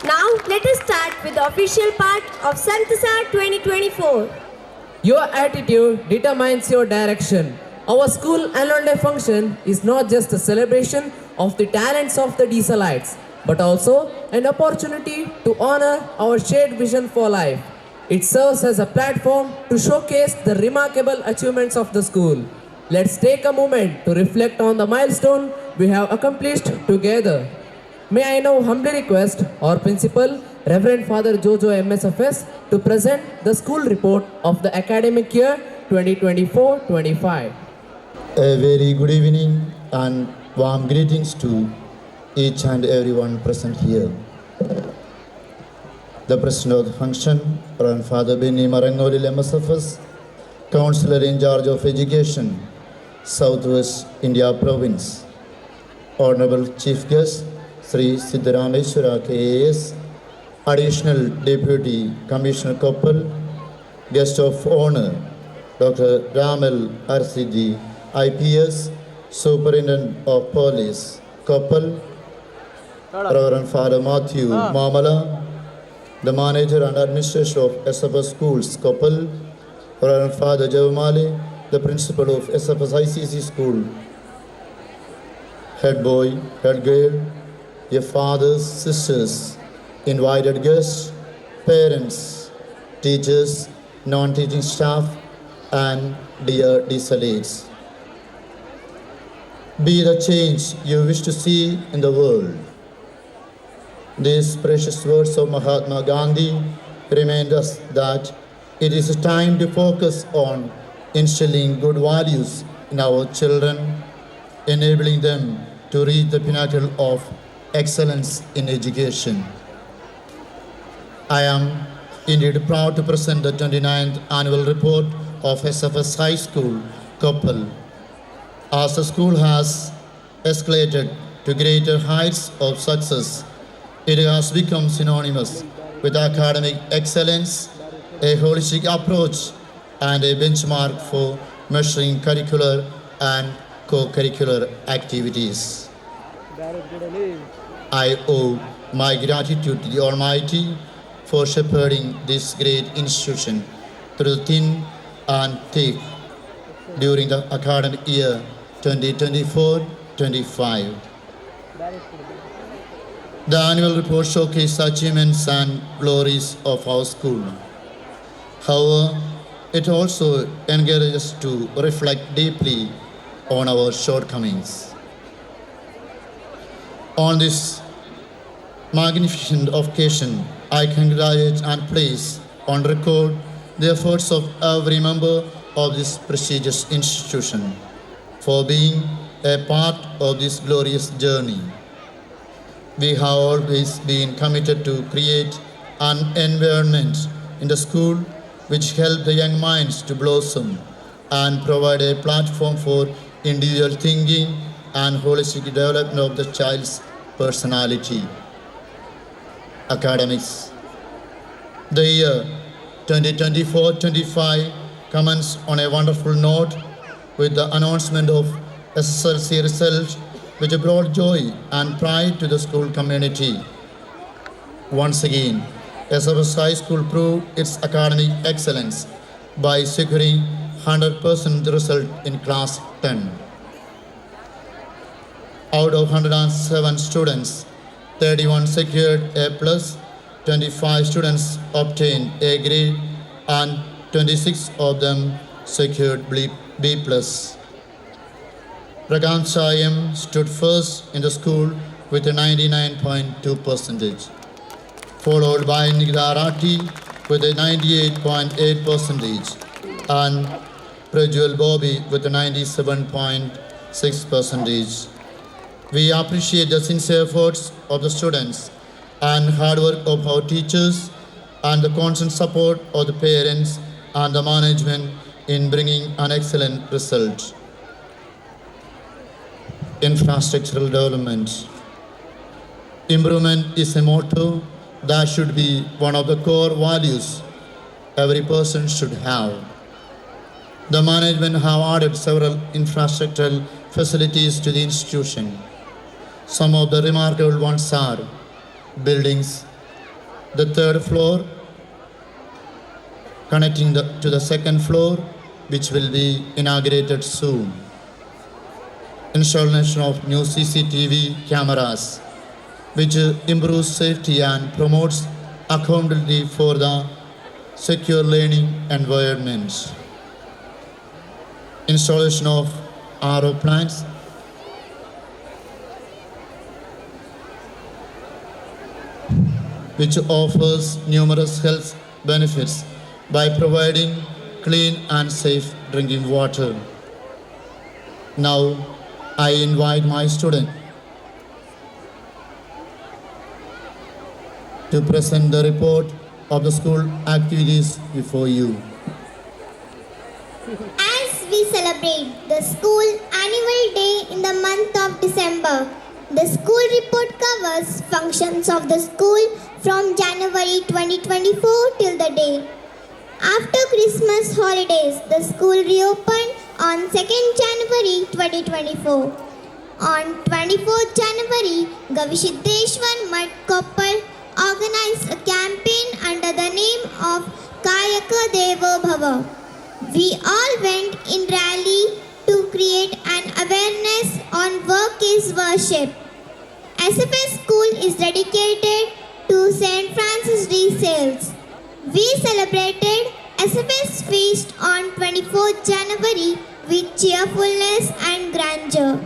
Now let us start with the official part of Santasa 2024. Your attitude determines your direction. Our school annual day function is not just a celebration of the talents of the Dieselites, but also an opportunity to honor our shared vision for life. It serves as a platform to showcase the remarkable achievements of the school. Let's take a moment to reflect on the milestone we have accomplished together. May I now humbly request our principal, Reverend Father Jojo MSFS, to present the school report of the academic year 2024-25. A very good evening and warm greetings to each and everyone present here. The president of the function, Reverend Father Benny Marangolil MSFS, Counselor in charge of Education, Southwest India Province, Honorable Chief Guest, Sri Siddharameshwara KAS, Additional Deputy Commissioner Koppal, Guest of Honor, Dr. Ramal RCG, IPS, Superintendent of Police, Koppal, Reverend Father Matthew Mamala, the Manager and Administrator of SFS Schools, Koppal, Reverend Father Javamali, the Principal of SFS ICC School, Head Boy, Head Girl, your fathers, sisters, invited guests, parents, teachers, non-teaching staff, and dear Dieselites. Be the change you wish to see in the world. These precious words of Mahatma Gandhi remind us that it is time to focus on instilling good values in our children, enabling them to reach the pinnacle of excellence in education. I am indeed proud to present the 29th annual report of SFS High School, Koppal. As the school has escalated to greater heights of success, it has become synonymous with academic excellence, a holistic approach, and a benchmark for measuring curricular and co-curricular activities. I owe my gratitude to the Almighty for shepherding this great institution through the thin and thick during the academic year 2024-25. The annual report showcases the achievements and glories of our school. However, it also encourages us to reflect deeply on our shortcomings. On this magnificent occasion, I congratulate and place on record the efforts of every member of this prestigious institution for being a part of this glorious journey. We have always been committed to create an environment in the school which helps the young minds to blossom and provide a platform for individual thinking and holistic development of the child's personality. Academics. The year 2024-25 commenced on a wonderful note with the announcement of SSLC results, which brought joy and pride to the school community. Once again, SFS High School proved its academic excellence by securing 100% result in Class 10. Out of 107 students, 31 secured A+, 25 students obtained A grade, and 26 of them secured B+. Praganchayam stood first in the school with a 99.2%, followed by Nigdarati with a 98.8% and Prajwal Bobby with a 97.6%. We appreciate the sincere efforts of the students and hard work of our teachers and the constant support of the parents and the management in bringing an excellent result. Infrastructural development. Improvement is a motto that should be one of the core values every person should have. The management have added several infrastructural facilities to the institution. Some of the remarkable ones are buildings, the third floor connecting to the second floor, which will be inaugurated soon. Installation of new CCTV cameras, which improves safety and promotes accountability for the secure learning environment. Installation of RO plants, which offers numerous health benefits by providing clean and safe drinking water. Now, I invite my student to present the report of the school activities before you. As we celebrate the school annual day in the month of December, the school report covers functions of the school from January 2024 till the day. After Christmas holidays, the school reopened on 2nd January 2024. On 24th January, Gavisiddeshwar Mat Koppal organized a campaign under the name of Kayaka Devo Bhava. We all went in rally to create an awareness on work is worship. SFS school is dedicated to St. Francis de Sales. We celebrated SFS feast on 24th January with cheerfulness and grandeur.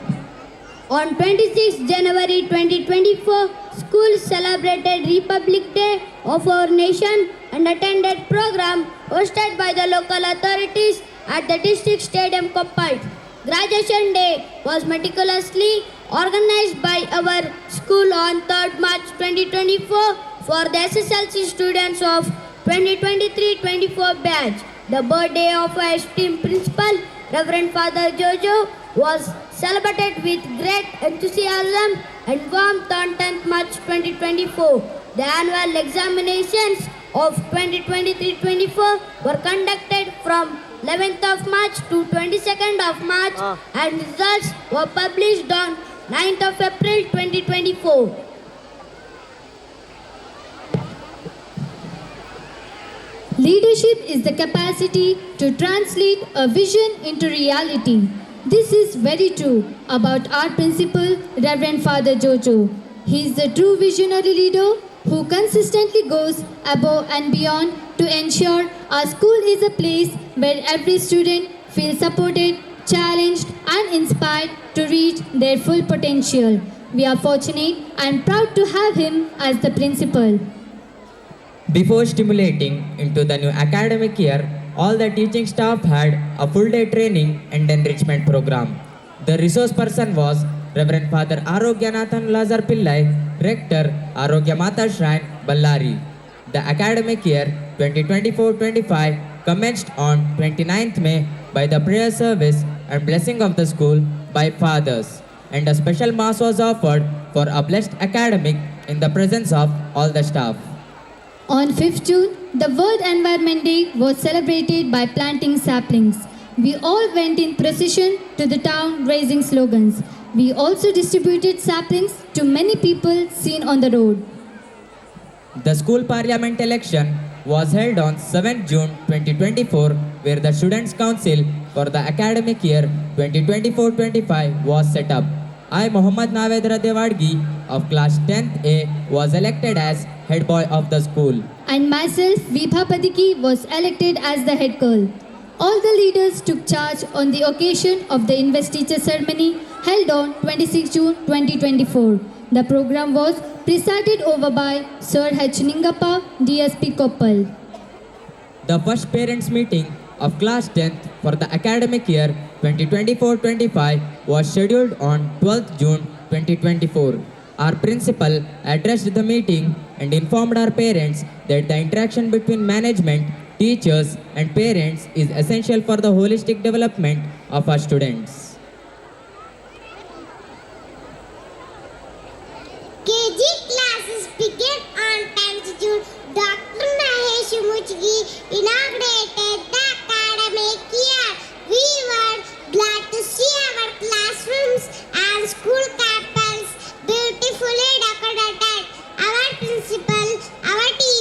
On 26 January 2024, school celebrated Republic Day of our nation and attended program hosted by the local authorities at the district stadium Koppal. Graduation Day was meticulously organized by our school on 3rd March 2024 for the SSLC students of 2023-24 batch. The birthday of our esteemed principal, Reverend Father Jojo, was celebrated with great enthusiasm and warmth on 10th March 2024. The annual examinations of 2023-24 were conducted from 11th of March to 22nd of March and results were published on 9th of April 2024. Leadership is the capacity to translate a vision into reality. This is very true about our principal, Reverend Father Jojo. He is the true visionary leader who consistently goes above and beyond to ensure our school is a place where every student feels supported, challenged and inspired to reach their full potential. We are fortunate and proud to have him as the principal. Before stimulating into the new academic year, all the teaching staff had a full day training and enrichment program. The resource person was Reverend Father Arogyanathan Lazar Pillai, Rector Arogya Mata Shrine, Ballari. The academic year 2024-25 commenced on 29th May by the prayer service and blessing of the school by fathers, and a special mass was offered for a blessed academic in the presence of all the staff. On 5th June, the World Environment Day was celebrated by planting saplings. We all went in procession to the town raising slogans. We also distributed saplings to many people seen on the road. The school parliament election was held on 7th June 2024, where the Students' Council for the academic year 2024-25 was set up. I, Mohammad Navedra Dewadgi of class 10th A, was elected as head boy of the school. And myself, Vibha Padiki, was elected as the head girl. All the leaders took charge on the occasion of the investiture ceremony held on 26 June 2024. The program was presided over by Sir H. Ningappa, DSP Koppal. The first parents' meeting of class 10th for the academic year 2024-25 was scheduled on 12th June 2024. Our principal addressed the meeting and informed our parents that the interaction between management, teachers and parents is essential for the holistic development of our students. KG classes began on 10th June. Dr. Mahesh Mujgi inaugurated the academic year. We were glad to see our classrooms and school capitals beautifully decorated. Our principal, our teachers,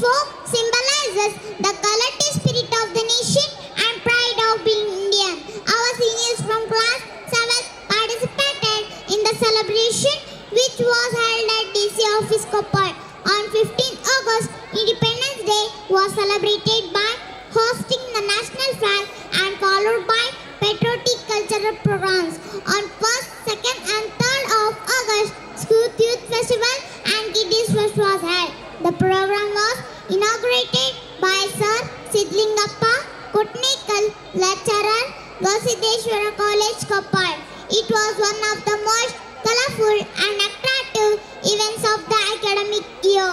symbolizes the collective spirit of the nation and pride of being Indian. Our seniors from class 7 participated in the celebration which was held at DC office Koppal. On 15 August, Independence Day was celebrated by hosting the national flag and followed by patriotic cultural programs. On 1st, 2nd and 3rd of August, School Youth Festival and Kiddies Fest was held. The program was inaugurated by Sir Sidlingappa Kutnekal, lecturer, Gosideshwara College, Koppal. It was one of the most colorful and attractive events of the academic year.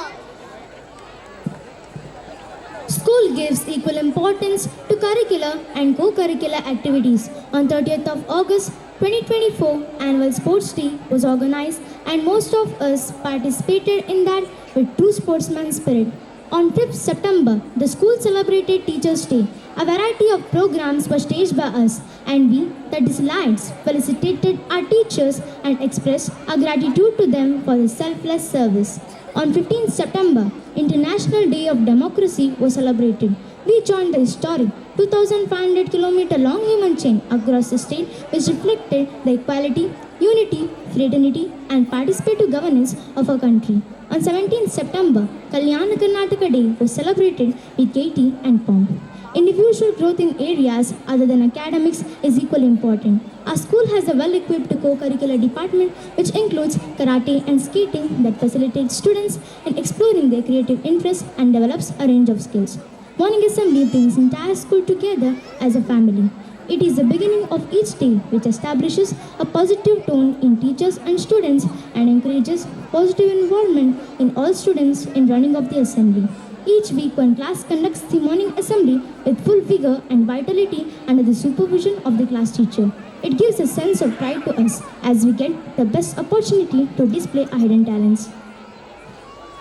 School gives equal importance to curricular and co-curricular activities. On 30th of August 2024, Annual Sports Day was organized and most of us participated in that with true sportsman spirit. On 5th September, the school celebrated Teachers' Day. A variety of programs were staged by us and we, the Disalites, felicitated our teachers and expressed our gratitude to them for their selfless service. On 15th September, International Day of Democracy was celebrated. We joined the historic 2,500 km long human chain across the state which reflected the equality, unity, fraternity and participative governance of our country. On 17th September, Kalyana Karnataka Day was celebrated with gaiety and pomp. Individual growth in areas other than academics is equally important. Our school has a well-equipped co-curricular department which includes karate and skating that facilitates students in exploring their creative interests and develops a range of skills. Morning assembly brings the entire school together as a family. It is the beginning of each day which establishes a positive tone in teachers and students and encourages positive involvement in all students in running of the assembly. Each week one class conducts the morning assembly with full vigor and vitality under the supervision of the class teacher. It gives a sense of pride to us as we get the best opportunity to display our hidden talents.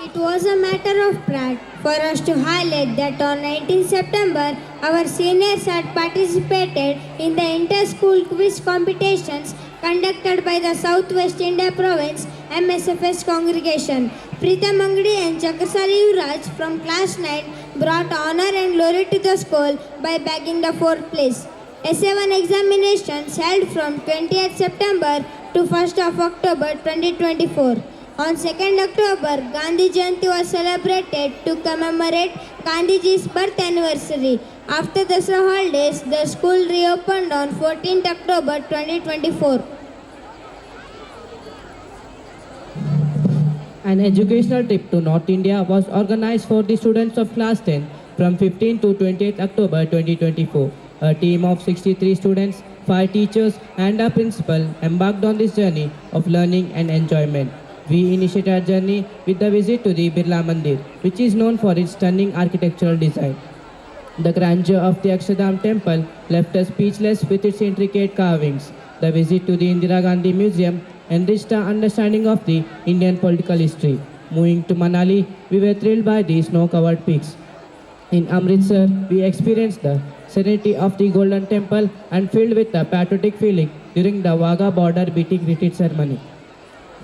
It was a matter of pride for us to highlight that on 19 September, our seniors had participated in the inter-school quiz competitions conducted by the Southwest India Province MSFS congregation. Pritam Angadi and Chakasari Yuvraj from class 9 brought honor and glory to the school by bagging the 4th place. SA1 examinations held from 20th September to 1st of October 2024. On 2nd October, Gandhi Jayanti was celebrated to commemorate Gandhiji's birth anniversary. After the holidays, the school reopened on 14th October 2024. An educational trip to North India was organized for the students of class 10 from 15 to 28 October 2024. A team of 63 students, 5 teachers and a principal embarked on this journey of learning and enjoyment. We initiated our journey with the visit to the Birla Mandir, which is known for its stunning architectural design. The grandeur of the Akshardham temple left us speechless with its intricate carvings. The visit to the Indira Gandhi Museum enriched our understanding of the Indian political history. Moving to Manali, we were thrilled by the snow-covered peaks. In Amritsar, we experienced the serenity of the Golden Temple and filled with a patriotic feeling during the Wagah border beating retreat ceremony.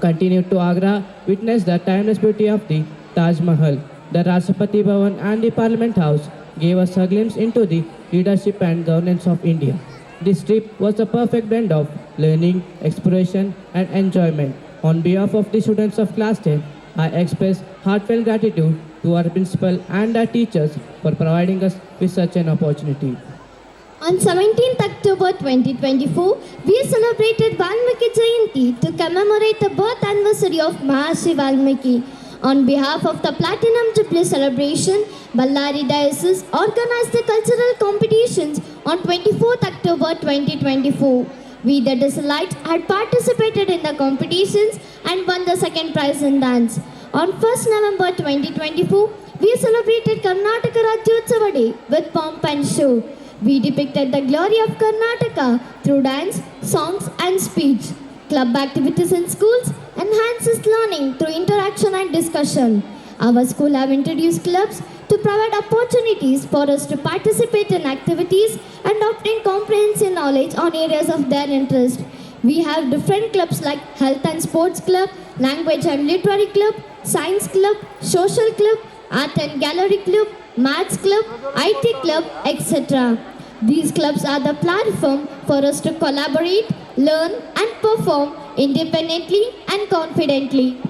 Continued to Agra, witnessed the timeless beauty of the Taj Mahal. The Rashtrapati Bhavan and the Parliament House gave us a glimpse into the leadership and governance of India. This trip was a perfect blend of learning, exploration and enjoyment. On behalf of the students of class 10, I express heartfelt gratitude to our principal and our teachers for providing us with such an opportunity. On 17th October 2024, we celebrated Valmiki Jayanti to commemorate the birth anniversary of Maharishi Valmiki. On behalf of the Platinum Jubilee celebration, Ballari Diocese organized the cultural competitions on 24th October 2024. We, the Disalites, had participated in the competitions and won the second prize in dance. On 1st November 2024, we celebrated Karnataka Rajyotsava Day with pomp and show. We depicted the glory of Karnataka through dance, songs and speech. Club activities in schools enhances learning through interaction and discussion. Our school have introduced clubs to provide opportunities for us to participate in activities and obtain comprehensive knowledge on areas of their interest. We have different clubs like Health and Sports Club, Language and Literary Club, Science Club, Social Club, Art and Gallery Club, Maths Club, IT Club, etc. These clubs are the platform for us to collaborate, learn and perform independently and confidently.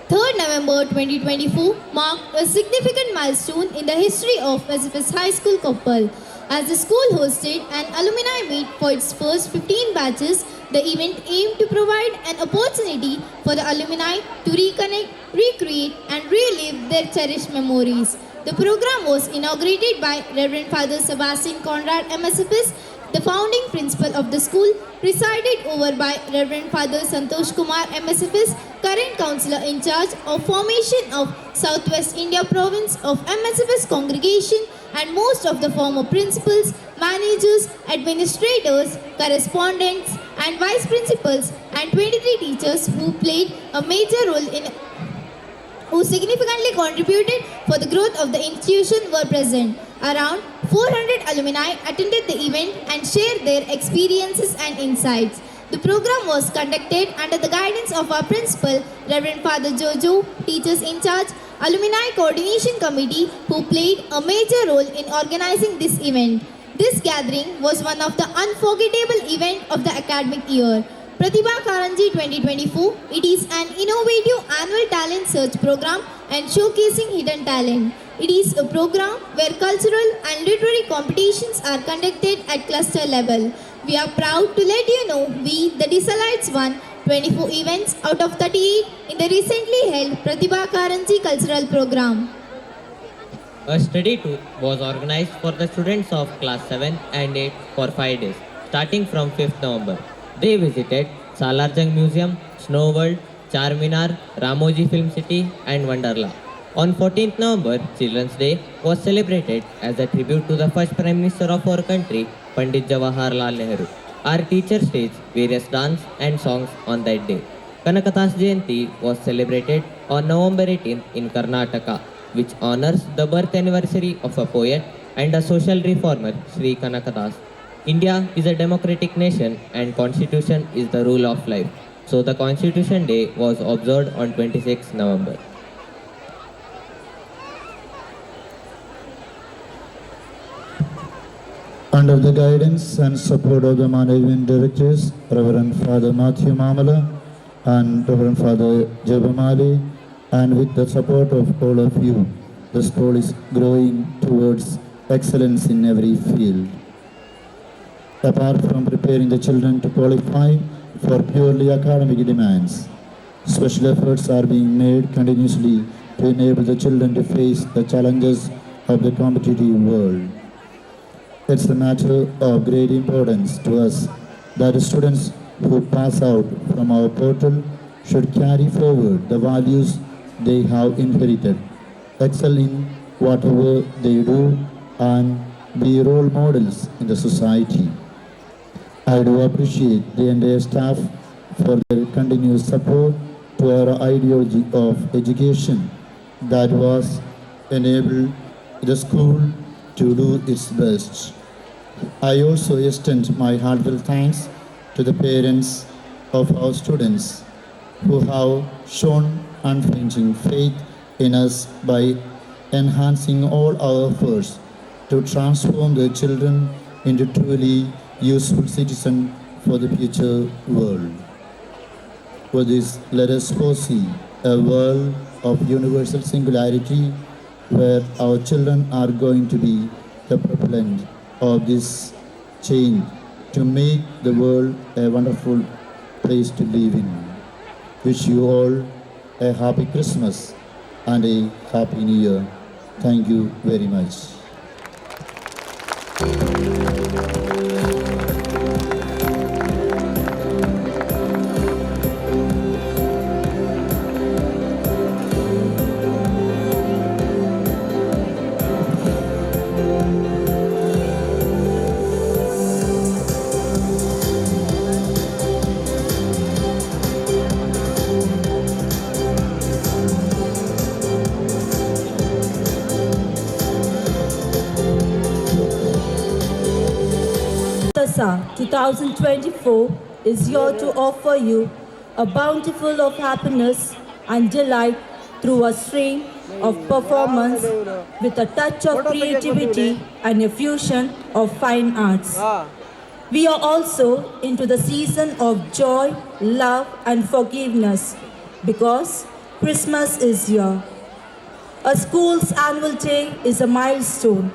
3rd November 2024 marked a significant milestone in the history of SFS High School Koppal. As the school hosted an alumni meet for its first 15 batches, the event aimed to provide an opportunity for the alumni to reconnect, recreate and relive their cherished memories. The program was inaugurated by Reverend Father Sebastian Conrad MSFS, the founding principal of the school, presided over by Reverend Father Santosh Kumar MSFS, current counselor in charge of formation of Southwest India province of MSFS congregation, and most of the former principals, managers, administrators, correspondents and vice principals and 23 teachers who played a major role in who significantly contributed for the growth of the institution were present. Around 400 alumni attended the event and shared their experiences and insights. The program was conducted under the guidance of our principal, Reverend Father Jojo, teachers in charge, Alumni Coordination Committee, who played a major role in organizing this event. This gathering was one of the unforgettable events of the academic year. Pratibha Karanji 2024, it is an innovative annual talent search program and showcasing hidden talent. It is a program where cultural and literary competitions are conducted at cluster level. We are proud to let you know we, the Desalites, won 24 events out of 38 in the recently held Pratibha Karanji cultural program. A study tour was organized for the students of class 7 and 8 for 5 days, starting from 5th November. They visited Salarjung Museum, Snow World, Charminar, Ramoji Film City and Wonderla. On 14th November, Children's Day was celebrated as a tribute to the first Prime Minister of our country, Pandit Jawaharlal Nehru. Our teachers staged various dance and songs on that day. Kanakadas Jayanti was celebrated on November 18th in Karnataka, which honors the birth anniversary of a poet and a social reformer, Sri Kanakadas. India is a democratic nation and Constitution is the rule of life. So the Constitution Day was observed on 26 November. Under the guidance and support of the management directors, Reverend Father Matthew Mamala and Reverend Father Jebamali, and with the support of all of you, the school is growing towards excellence in every field. Apart from preparing the children to qualify for purely academic demands, special efforts are being made continuously to enable the children to face the challenges of the competitive world. It's a matter of great importance to us that the students who pass out from our portal should carry forward the values they have inherited, excel in whatever they do, and be role models in the society. I do appreciate the entire staff for their continuous support to our ideology of education that was enabled the school to do its best. I also extend my heartfelt thanks to the parents of our students who have shown unflinching faith in us by enhancing all our efforts to transform their children into truly useful citizens for the future world. For this, let us foresee a world of universal singularity where our children are going to be the propellant of this change to make the world a wonderful place to live in. Wish you all a happy Christmas and a happy New Year. Thank you very much. Sasa 2024 is here to offer you a bountiful of happiness, and delight through a stream of performance with a touch of creativity and a fusion of fine arts. We are also into the season of joy, love, and forgiveness because Christmas is here. A school's annual day is a milestone.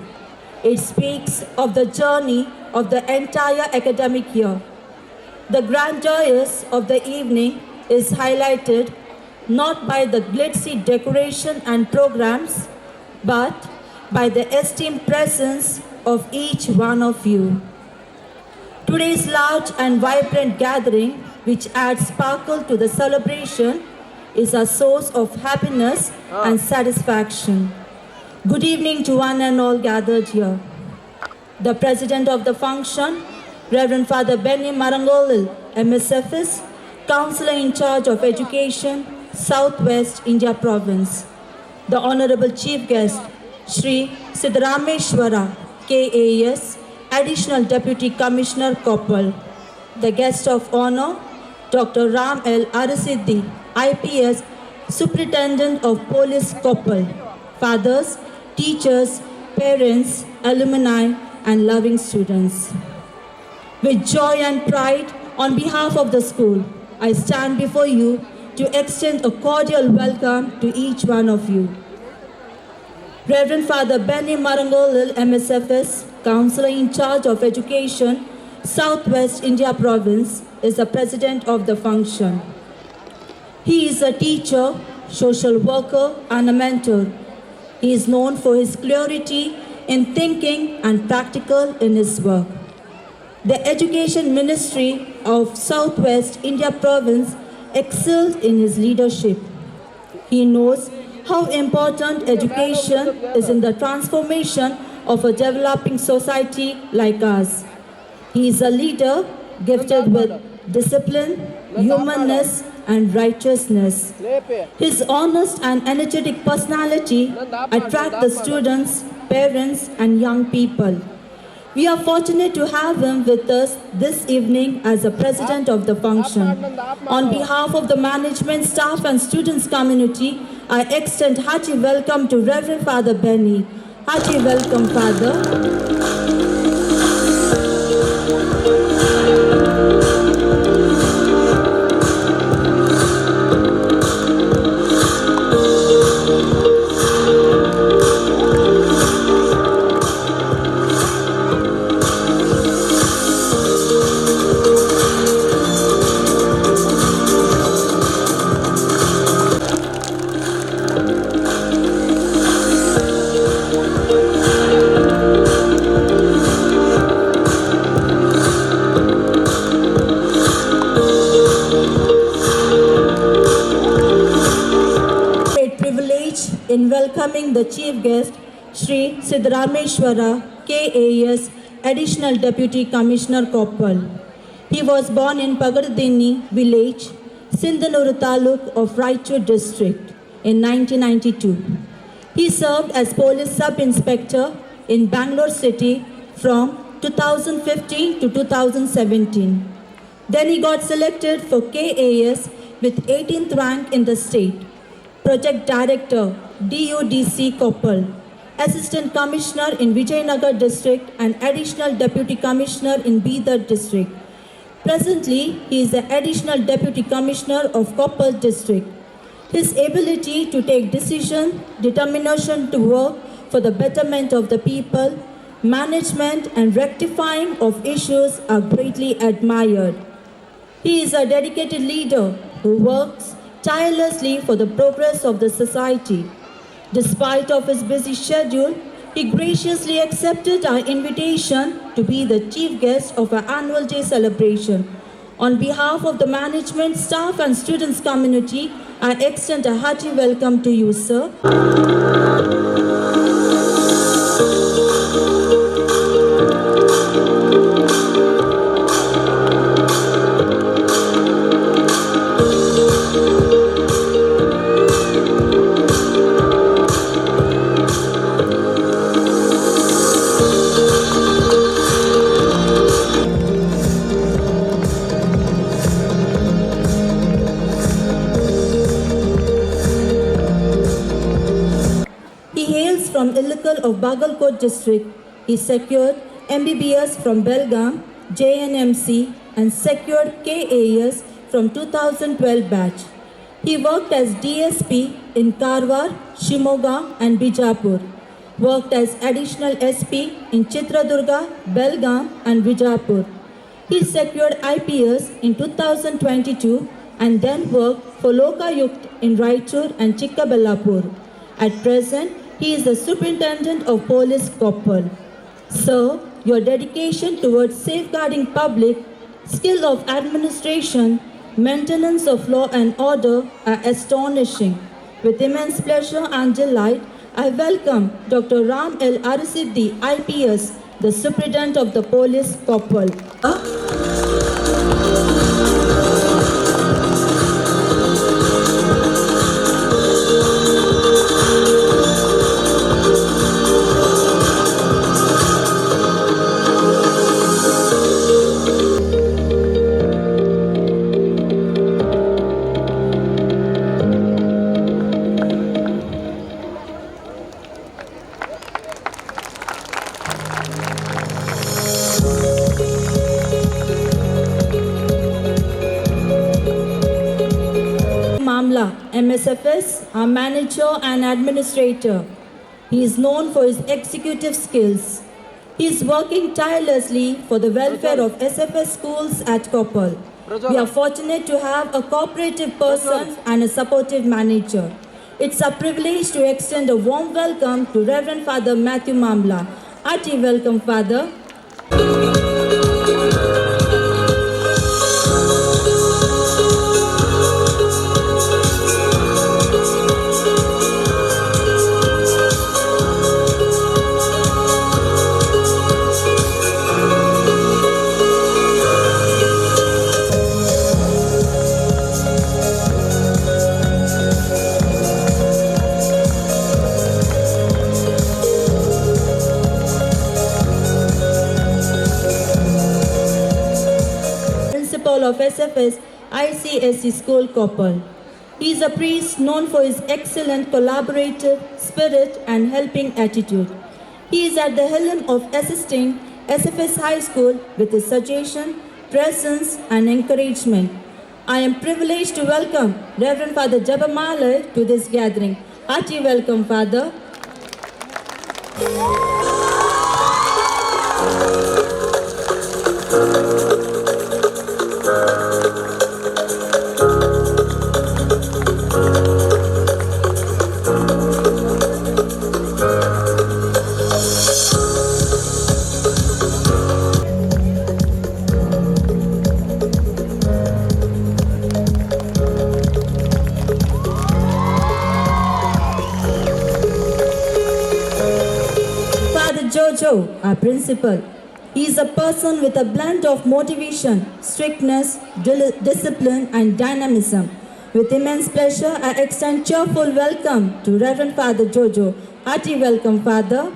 It speaks of the journey of the entire academic year. The grandeur of the evening is highlighted not by the glitzy decoration and programs, but by the esteemed presence of each one of you. Today's large and vibrant gathering, which adds sparkle to the celebration, is a source of happiness and satisfaction. Good evening to one and all gathered here. The president of the function, Reverend Father Benny Marangolil, MSFS, Counselor in charge of Education, Southwest India Province. The Honorable Chief Guest, Shri Siddharameshwara, KAS, Additional Deputy Commissioner Koppal. The guest of honor, Dr. Ram L. Arasiddhi, IPS, Superintendent of Police Koppal. Fathers, teachers, parents, alumni, and loving students. With joy and pride, on behalf of the school, I stand before you to extend a cordial welcome to each one of you. Reverend Father Benny Marangolil, MSFS, Counselor in charge of Education, Southwest India Province, is the president of the function. He is a teacher, social worker, and a mentor. He is known for his clarity in thinking and practical in his work. The Education Ministry of Southwest India Province excelled in his leadership. He knows how important education is in the transformation of a developing society like ours. He is a leader gifted with discipline, humanness, and righteousness. His honest and energetic personality attracts the students, parents, and young people. We are fortunate to have him with us this evening as the president of the function. On behalf of the management, staff, and students community, I extend hearty welcome to Reverend Father Benny. Hearty welcome, Father. In welcoming the chief guest, Shri Siddharameshwara, KAS, Additional Deputy Commissioner Koppal. He was born in Pagadini village, Sindhanuru Taluk of Raichur district in 1992. He served as police sub-inspector in Bangalore city from 2015 to 2017. Then he got selected for KAS with 18th rank in the state. Project Director, DUDC Koppal, Assistant Commissioner in Vijayanagar District and Additional Deputy Commissioner in Bidar District. Presently, he is the Additional Deputy Commissioner of Koppal District. His ability to take decision, determination to work for the betterment of the people, management and rectifying of issues are greatly admired. He is a dedicated leader who works tirelessly for the progress of the society. Despite of his busy schedule, he graciously accepted our invitation to be the chief guest of our annual day celebration. On behalf of the management, staff and students community, I extend a hearty welcome to you, sir. of Bagalkot district, he secured MBBS from Belgaum, JNMC, and secured KAS from 2012 batch. He worked as DSP in Karwar, Shimoga, and Bijapur. Worked as additional SP in Chitradurga, Belgaum, and Bijapur. He secured IPS in 2022 and then worked for Lokayukt in Raichur and Chikkabellapur. At present, he is the Superintendent of Police Koppal. Sir, your dedication towards safeguarding public, skill of administration, maintenance of law and order are astonishing. With immense pleasure and delight, I welcome Dr. Ram L. Arisiddi, IPS, the Superintendent of the Police Koppal. Mamla, MSFS, our manager and administrator. He is known for his executive skills. He is working tirelessly for the welfare of SFS schools at Koppal. We are fortunate to have a cooperative person and a supportive manager. It's a privilege to extend a warm welcome to Reverend Father Matthew Mamla. Hearty welcome, Father. Of SFS ICSE School Koppal. He is a priest known for his excellent collaborative spirit and helping attitude. He is at the helm of assisting SFS High School with his suggestion, presence and encouragement. I am privileged to welcome Reverend Father Jabamalai to this gathering. Hearty welcome, Father. Jojo, our principal. He is a person with a blend of motivation, strictness, discipline, and dynamism. With immense pleasure, I extend cheerful welcome to Reverend Father Jojo. Hearty welcome, Father.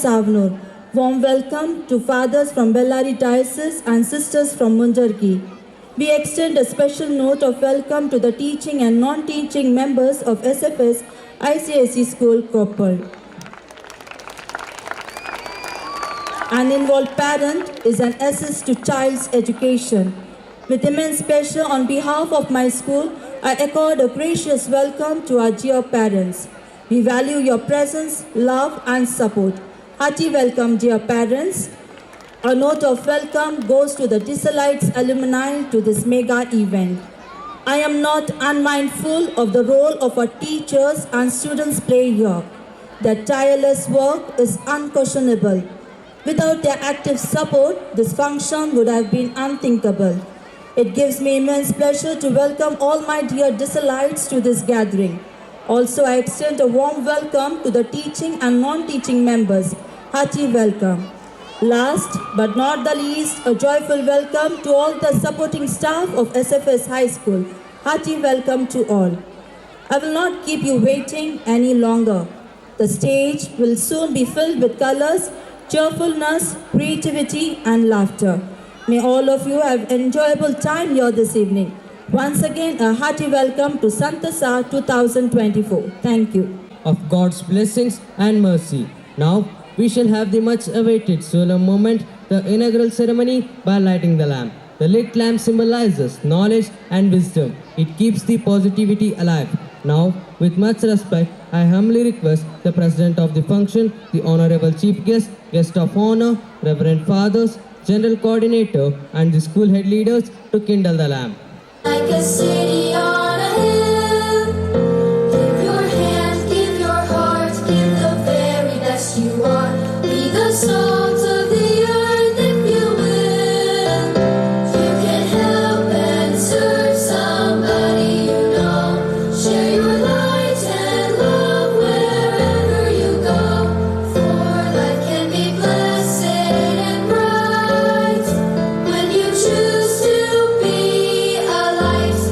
Savnur. Warm welcome to fathers from Bellary Diocese and sisters from Mundargi. We extend a special note of welcome to the teaching and non-teaching members of SFS ICSE School Koppal. An involved parent is an assist to child's education. With immense pleasure on behalf of my school, I accord a gracious welcome to our dear parents. We value your presence, love and support. Hearty welcome, dear parents. A note of welcome goes to the Disalites alumni to this mega event. I am not unmindful of the role of our teachers and students play here. Their tireless work is unquestionable. Without their active support, this function would have been unthinkable. It gives me immense pleasure to welcome all my dear Disalites to this gathering. Also, I extend a warm welcome to the teaching and non-teaching members. Hearty welcome. Last but not the least, a joyful welcome to all the supporting staff of SFS High School. Hearty welcome to all. I will not keep you waiting any longer. The stage will soon be filled with colors, cheerfulness, creativity and laughter. May all of you have enjoyable time here this evening. Once again, a hearty welcome to Santasa 2024. Thank you. Of God's blessings and mercy. Now, we shall have the much awaited solemn moment, the inaugural ceremony by lighting the lamp. The lit lamp symbolizes knowledge and wisdom. It keeps the positivity alive. Now, with much respect, I humbly request the President of the function, the Honorable Chief Guest, Guest of Honor, Reverend Fathers, General Coordinator, and the school head leaders to kindle the lamp. Like a city on a hill, give your hand, give your heart, give the very best you are. Be the salt of the earth if you will. You can help and serve somebody you know. Share your light and love wherever you go. For life can be blessed and bright when you choose to be a light.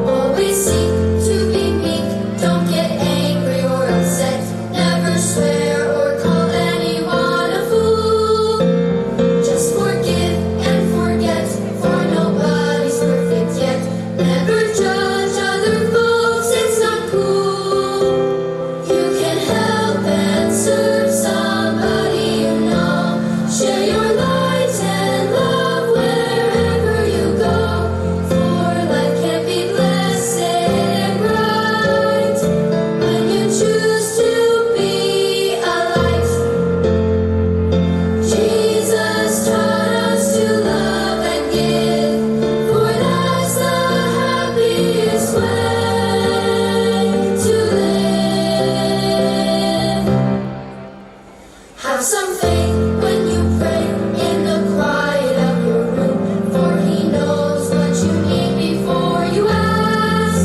Always seek to be meek, don't get angry or upset. Never swear or call anyone a fool. Just forgive and forget, for nobody's perfect yet. Never judge other folks, it's not cool. You can help and serve somebody you know. Share your light and love wherever you go. For life can be blessed and bright when you choose to be a light. Jesus taught us to love and give, for that's the happiest way to live. Have some faith when you pray in the quiet of your room, for He knows what you need before you ask.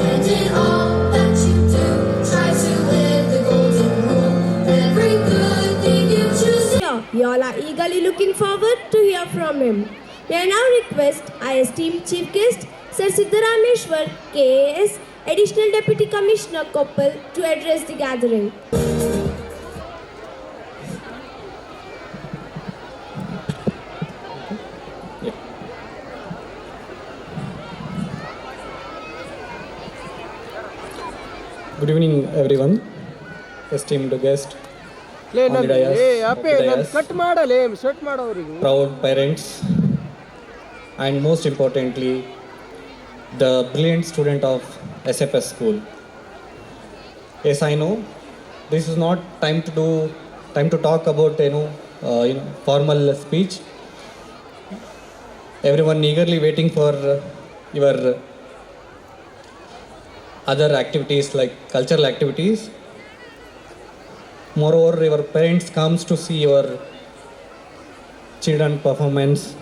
And in all that you do, try to live the golden rule. Every good thing you choose to You all are eagerly looking forward to hear from him. May I now request our esteemed Chief Guest, Sir Siddharameshwar, KAS, Additional Deputy Commissioner Koppal, to address the gathering. Good evening, everyone. Esteemed guest, on the dais, proud parents, and most importantly, the brilliant student of SFS school. Yes, I know this is not time to talk about formal speech. Everyone eagerly waiting for your other activities like cultural activities. Moreover, your parents comes to see your children performance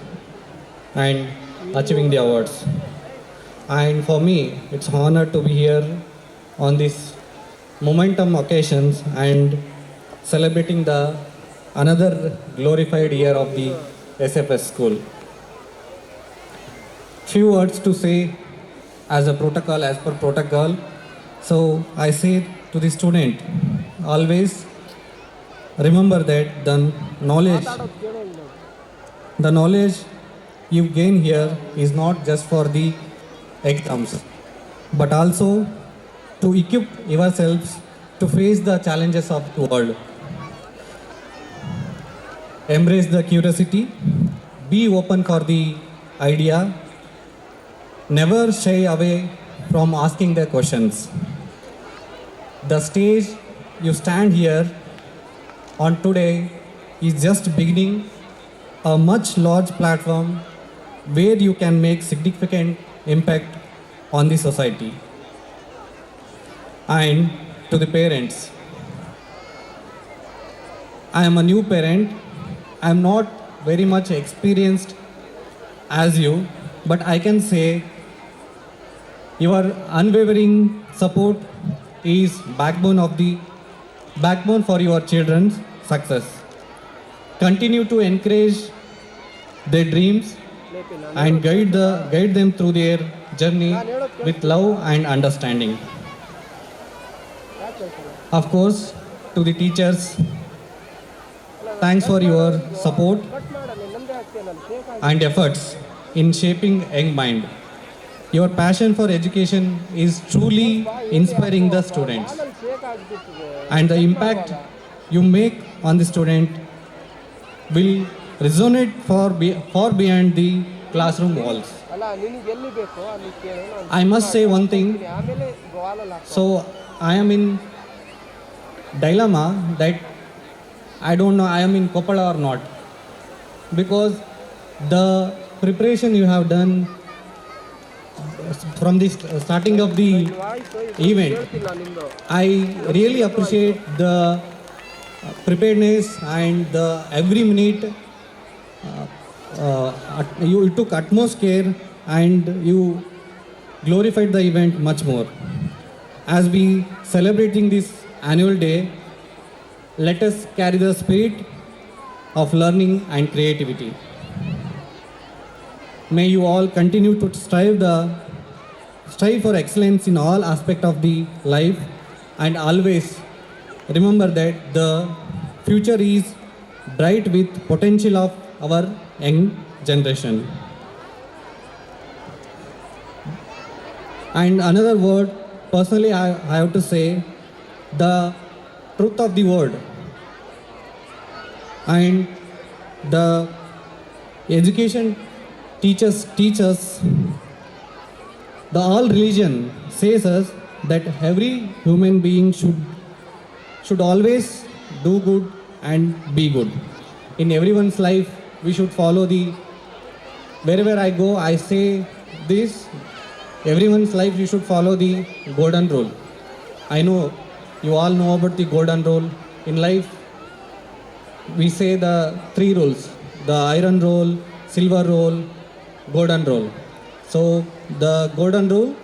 and achieving the awards. And for me, it's honor to be here on this momentum occasions and celebrating the another glorified year of the SFS school. Few words to say as per protocol. So I say to the student, always remember that the knowledge you gain here is not just for the exams, but also to equip yourselves to face the challenges of the world. Embrace the curiosity, be open for the idea, never shy away from asking the questions. The stage you stand here on today is just beginning a much large platform where you can make significant impact on the society. And to the parents, I am a new parent. I am not very much experienced as you, but I can say your unwavering support is backbone for your children's success. Continue to encourage their dreams and guide them through their journey with love and understanding. Of course, to the teachers, thanks for your support and efforts in shaping young mind. Your passion for education is truly inspiring the students, and the impact you make on the student will resonate far beyond the classroom walls. I must say one thing. So I am in dilemma that I don't know I am in Koppala or not, because the preparation you have done from the starting of the event, I really appreciate the preparedness and the every minute you took utmost care and you glorified the event much more. As we celebrating this annual day, let us carry the spirit of learning and creativity. May you all continue to strive for excellence in all aspects of the life, and always remember that the future is bright with potential of our young generation. And another word, personally I have to say, the truth of the word and the education teaches the all religion says us that every human being should always do good and be good. In everyone's life, we should follow wherever I go, I say this, everyone's life you should follow the golden rule. I know you all know about the golden rule. In life, we say the three rules: the iron rule, silver rule, golden rule. So the golden rule,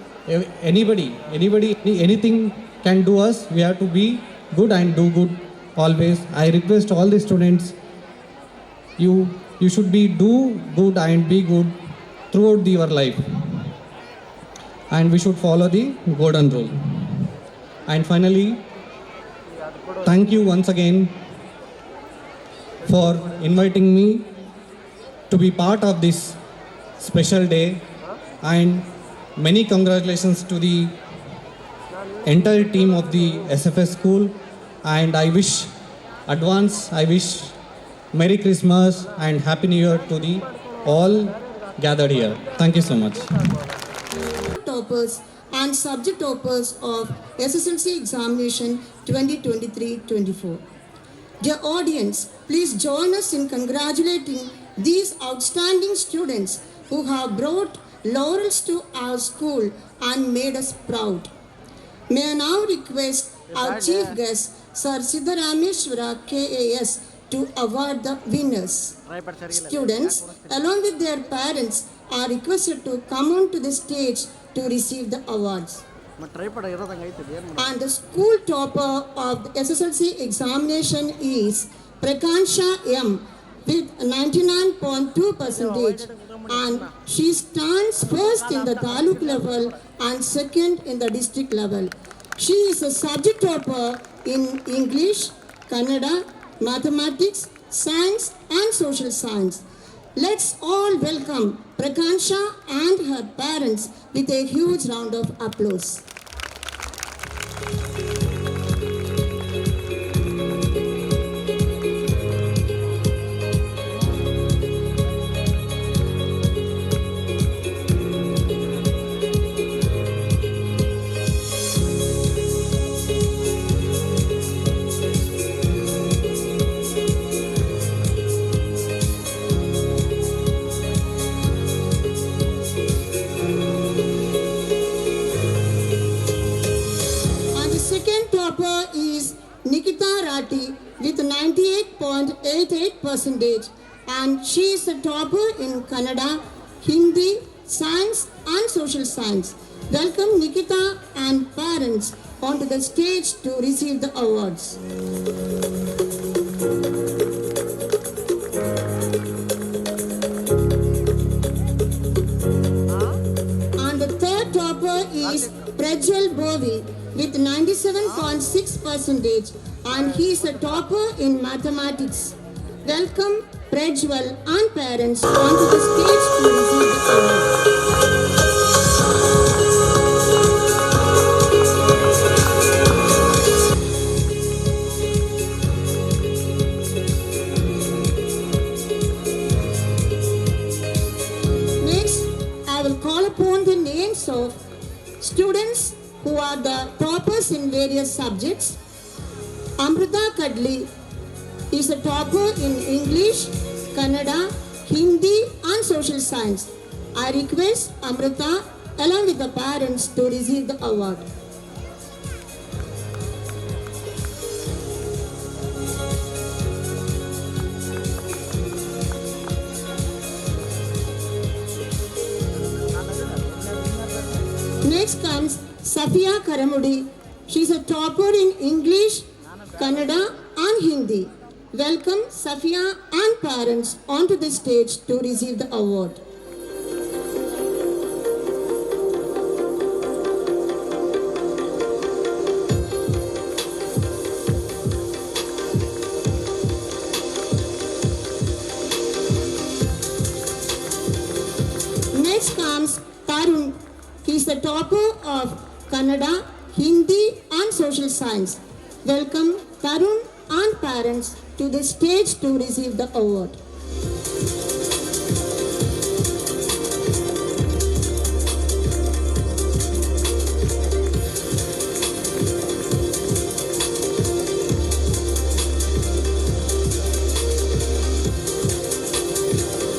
anybody, anything can do us. We have to be good and do good always. I request all the students, you should be do good and be good throughout your life, and we should follow the golden rule. And finally, thank you once again for inviting me to be part of this special day, and many congratulations to the entire team of the SFS school, and I wish Merry Christmas and Happy New Year to the all gathered here. Thank you so much. Toppers and subject toppers of SSLC examination 2023-24. Dear audience, please join us in congratulating these outstanding students who have brought laurels to our school and made us proud. May I now request our chief guest, Sir Siddharameshwara KAS, to award the winners. Students, along with their parents, are requested to come onto the stage to receive the awards. And the school topper of the SSLC examination is Prakansha M with 99.2%, and she stands first in the taluk level and second in the district level. She is a subject topper in English, Kannada, mathematics, science and social science. Let's all welcome Prakansha and her parents with a huge round of applause. 98%, and she is a topper in Kannada, Hindi, Science and Social Science. Welcome Nikita and parents onto the stage to receive the awards. And the third topper is Prajwal Bovi with 97.6%, and he is a topper in mathematics. Welcome Prajwal and parents onto the stage to receive the award. Next, I will call upon the names of students who are the toppers in various subjects. Amrita Kadli is a topper in English, Kannada, Hindi and Social Science. I request Amrita along with the parents to receive the award. Next comes Safia Karamudi. She is a topper in English, Kannada and Hindi. Welcome Safia and parents onto the stage to receive the award. Next comes Tarun. He is the topper of Kannada, Hindi and Social Science. Welcome Tarun and parents to the stage to receive the award.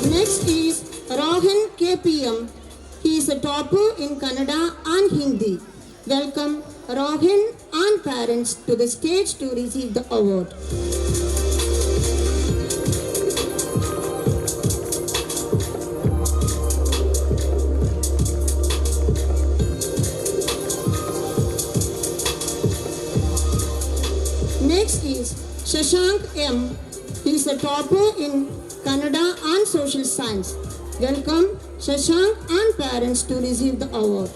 Next is Rohan KPM. He is a topper in Kannada and Hindi. Welcome Rohan and parents to the stage to receive the award. Next is Shashank M. He is a topper in Kannada and Social Science. Welcome Shashank and parents to receive the award.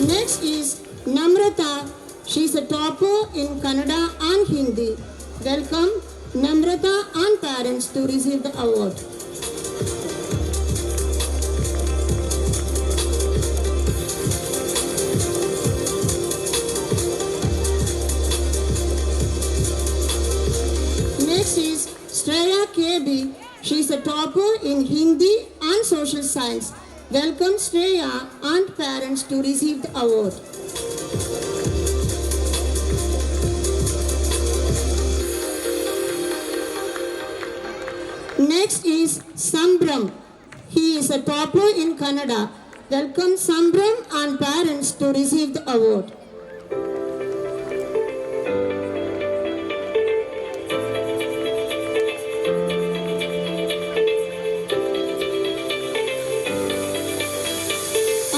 Next is Namrata. She is a topper in Kannada and Hindi. Welcome Namrata and parents to receive the award. Next is Shreya KB. She is a topper in Hindi and Social Science. Welcome Shreya and parents to receive the award. Next is Sambram. He is a topper in Kannada. Welcome Sambram and parents to receive the award.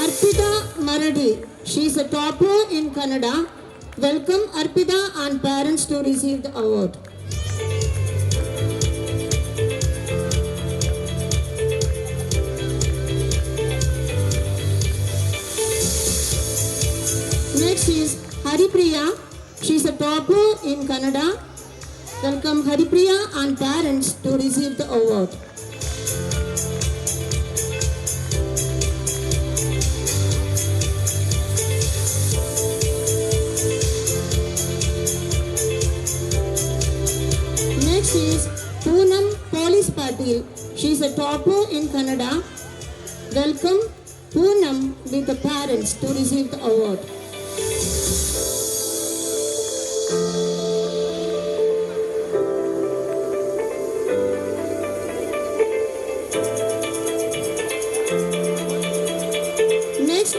Arpita Maradi. She is a topper in Kannada. Welcome Arpita and parents to receive the award. Next is Haripriya. She is a topper in Kannada. Welcome Haripriya and parents to receive the award. Next is Poonam Police Patil. She is a topper in Kannada. Welcome Poonam with the parents to receive the award.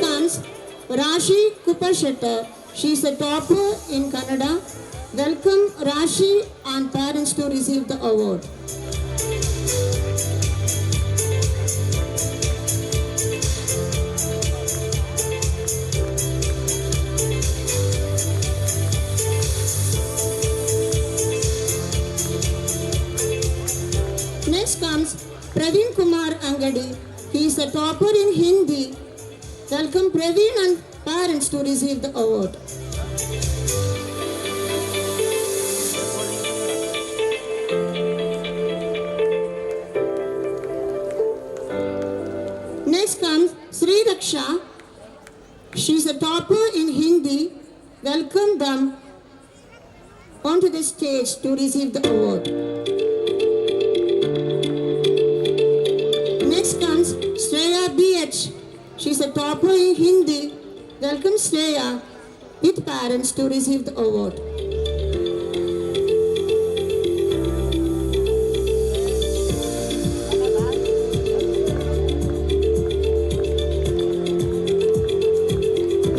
comes Rashi Kupashettar. She is a topper in Kannada. Welcome Rashi and parents to receive the award. Next comes Praveen Kumar Angadi. He is a topper in Hindi. Welcome Praveen and parents to receive the award. Next comes Sri Raksha. She is a topper in Hindi. Welcome them onto the stage to receive the award. Next comes Shreya BH. She is a topper in Hindi. Welcome Shreya with parents to receive the award.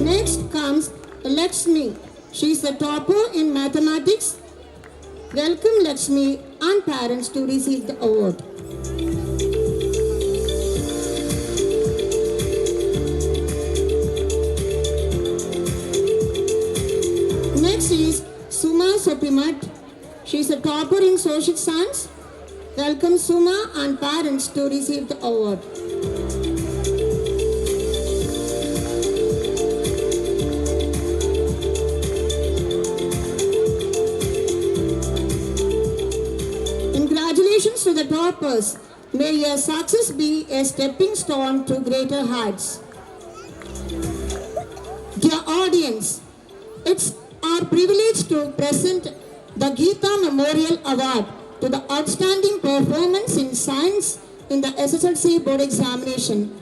Next comes Lakshmi. She is a topper in mathematics. Welcome Lakshmi and parents to receive the award. Next is Suma Sopimat. She is a topper in social science. Welcome Suma and parents to receive the award. Congratulations to the toppers. May your success be a stepping stone to greater heights. Dear audience, it's our privilege to present the Geeta Memorial Award to the outstanding performance in science in the SSLC board examination.